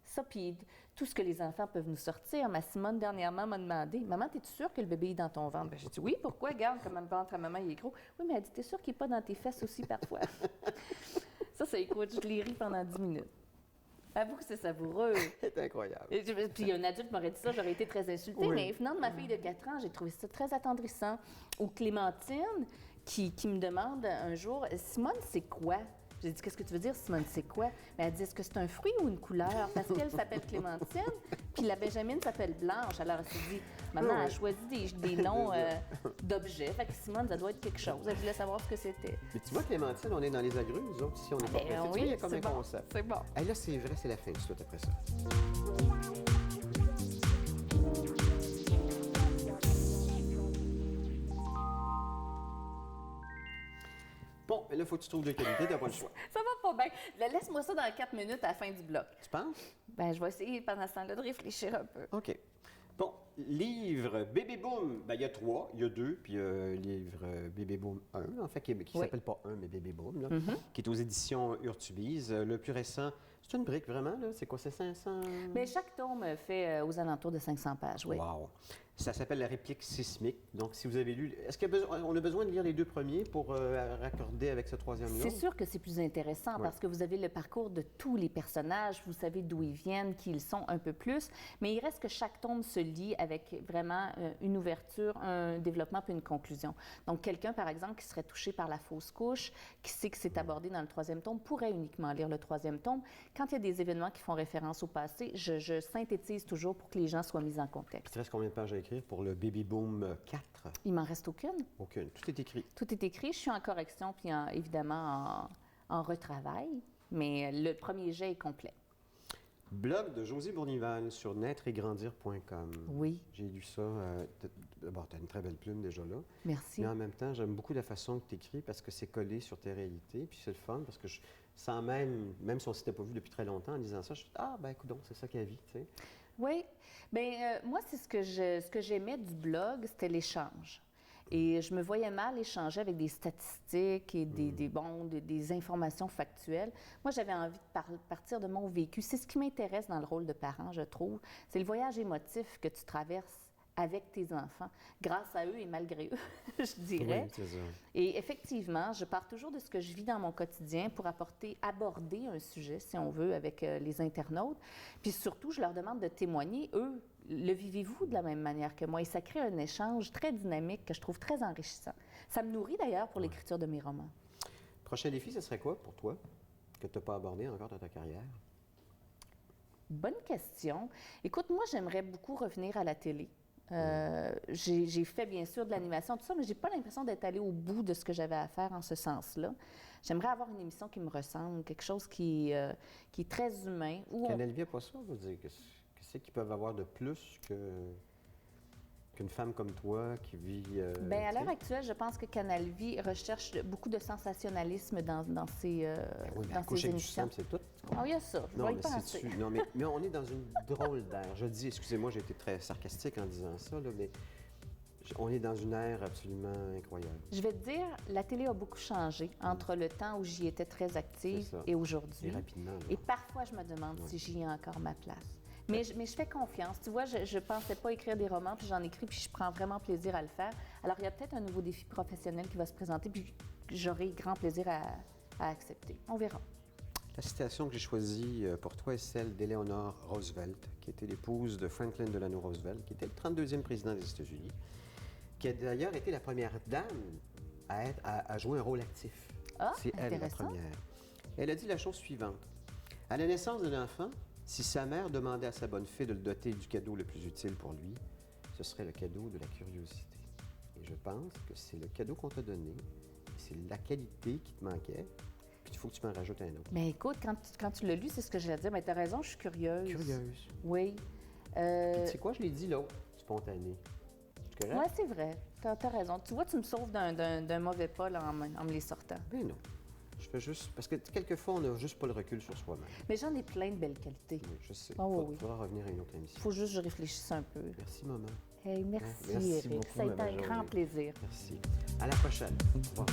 Ça, puis tout ce que les enfants peuvent nous sortir. Ma Simone, dernièrement, m'a demandé « Maman, es-tu sûre que le bébé est dans ton ventre? » J'ai dit « Oui, pourquoi? Regarde comment le ventre à maman, il est gros. » Oui, mais elle dit « T'es sûre qu'il n'est pas dans tes fesses aussi parfois? » Ça, écoute, je l'ai ri pendant 10 minutes. Avoue que c'est savoureux. C'est incroyable. Puis un adulte m'aurait dit ça, j'aurais été très insultée. Oui. Mais venant de ma fille de 4 ans, j'ai trouvé ça très attendrissant. Ou Clémentine, qui me demande un jour, Simone, c'est quoi? J'ai dit, qu'est-ce que tu veux dire, Simone, c'est quoi? Mais elle dit, est-ce que c'est un fruit ou une couleur? Parce qu'elle s'appelle Clémentine, puis la Benjamine s'appelle Blanche. Alors elle s'est dit, maman a choisi des noms d'objets. Fait que Simone, ça doit être quelque chose. Elle voulait savoir ce que c'était. Mais tu vois, Clémentine, on est dans les agrumes, nous autres, ici, on est pas pressés. Tu vois, il y a comme un concept. C'est bon. Hey, là, c'est vrai, c'est la fin, tout de suite après ça. Bon, mais là, il faut que tu trouves de qualité, t'as pas le choix. Ça va pas bien. Laisse-moi ça dans 4 minutes à la fin du bloc. Tu penses? Ben, je vais essayer pendant ce temps-là de réfléchir un peu. OK. Bon, livre Bébé Boom, ben, il y a 3, il y a 2, puis livre Bébé Boom 1, en fait, qui Oui. s'appelle pas 1, mais Bébé Boom, là, qui est aux éditions Urtubise. Le plus récent, c'est une brique, vraiment, là? C'est quoi, c'est 500? Mais chaque tome fait aux alentours de 500 pages, oui. Wow! Ça s'appelle La réplique sismique. Donc, si vous avez lu... Est-ce qu'on a besoin de lire les 2 premiers pour raccorder avec ce troisième-là? C'est sûr que c'est plus intéressant parce que vous avez le parcours de tous les personnages, vous savez d'où ils viennent, qui ils sont un peu plus, mais il reste que chaque tome se lit avec vraiment une ouverture, un développement puis une conclusion. Donc, quelqu'un, par exemple, qui serait touché par la fausse couche, qui sait que c'est abordé dans le 3e tome, pourrait uniquement lire le 3e tome. Quand il y a des événements qui font référence au passé, je synthétise toujours pour que les gens soient mis en contexte. Il te reste combien de pages à écrire pour le Baby Boom 4? Il m'en reste aucune. Aucune. Tout est écrit. Tout est écrit. Je suis en correction puis évidemment en retravail, mais le premier jet est complet. Blog de Josée Bournival sur naîtreetgrandir.com. Oui. J'ai lu ça. D'abord, tu as une très belle plume déjà là. Merci. Mais en même temps, j'aime beaucoup la façon que tu écris parce que c'est collé sur tes réalités. Puis c'est le fun parce que sans même si on ne s'était pas vu depuis très longtemps, en lisant ça, je me suis dit, ah, ben écoute, c'est ça qu'elle vit, tu sais. Oui. Bien, moi, c'est ce que j'aimais du blog, c'était l'échange. Et je me voyais mal échanger avec des statistiques et des informations factuelles. Moi, j'avais envie de partir de mon vécu. C'est ce qui m'intéresse dans le rôle de parent, je trouve. C'est le voyage émotif que tu traverses avec tes enfants, grâce à eux et malgré eux, je dirais. Oui, c'est ça. Et effectivement, je pars toujours de ce que je vis dans mon quotidien pour aborder un sujet, si on veut, avec les internautes. Puis surtout, je leur demande de témoigner, eux, le vivez-vous de la même manière que moi? Et ça crée un échange très dynamique que je trouve très enrichissant. Ça me nourrit d'ailleurs pour l'écriture de mes romans. Prochain défi, ce serait quoi pour toi que tu n'as pas abordé encore dans ta carrière? Bonne question. Écoute, moi, j'aimerais beaucoup revenir à la télé. J'ai fait bien sûr de l'animation, tout ça, mais j'ai pas l'impression d'être allée au bout de ce que j'avais à faire en ce sens-là. J'aimerais avoir une émission qui me ressemble, quelque chose qui est très humain. Canal Vie n'a pas ça, veut dire. Qu'est-ce qu'ils peuvent avoir de plus qu'une femme comme toi qui vit... Bien, à l'heure actuelle, je pense que Canal Vie recherche beaucoup de sensationnalisme dans ses, oui, mais dans accoucher ses du émissions. sang, c'est tout. Oh, il y a ça, je vais y penser. Non, mais on est dans une drôle d'ère. Je dis, excusez-moi, j'ai été très sarcastique en disant ça, là, mais on est dans une ère absolument incroyable. Je vais te dire, la télé a beaucoup changé entre le temps où j'y étais très active et aujourd'hui. Et rapidement. Là. Et parfois, je me demande si j'y ai encore ma place. Mais je fais confiance. Tu vois, je ne pensais pas écrire des romans, puis j'en écris, puis je prends vraiment plaisir à le faire. Alors, il y a peut-être un nouveau défi professionnel qui va se présenter, puis j'aurai grand plaisir à accepter. On verra. La citation que j'ai choisie pour toi est celle d'Eleanor Roosevelt, qui était l'épouse de Franklin Delano Roosevelt, qui était le 32e président des États-Unis, qui a d'ailleurs été la première dame à jouer un rôle actif. Ah, c'est elle la première. Elle a dit la chose suivante. À la naissance de l'enfant, si sa mère demandait à sa bonne fée de le doter du cadeau le plus utile pour lui, ce serait le cadeau de la curiosité. Et je pense que c'est le cadeau qu'on t'a donné, c'est la qualité qui te manquait, puis il faut que tu m'en rajoutes un autre. Mais écoute, quand tu l'as lu, c'est ce que j'allais dire. Mais tu as raison, je suis curieuse. Curieuse. Oui. Tu sais quoi, je l'ai dit l'autre, spontané. C'est correct? Oui, c'est vrai. Tu as raison. Tu vois, tu me sauves d'un mauvais pas là, en me les sortant. Ben non. Je fais juste... Parce que quelquefois, on n'a juste pas le recul sur soi-même. Mais j'en ai plein de belles qualités. Oui, je sais. Il faudra revenir à une autre émission. Il faut juste que je réfléchisse un peu. Merci, maman. Hey, merci, Merci Éric. beaucoup, Ça a été un Maman grand Journée. plaisir. Merci. À la prochaine. Au revoir.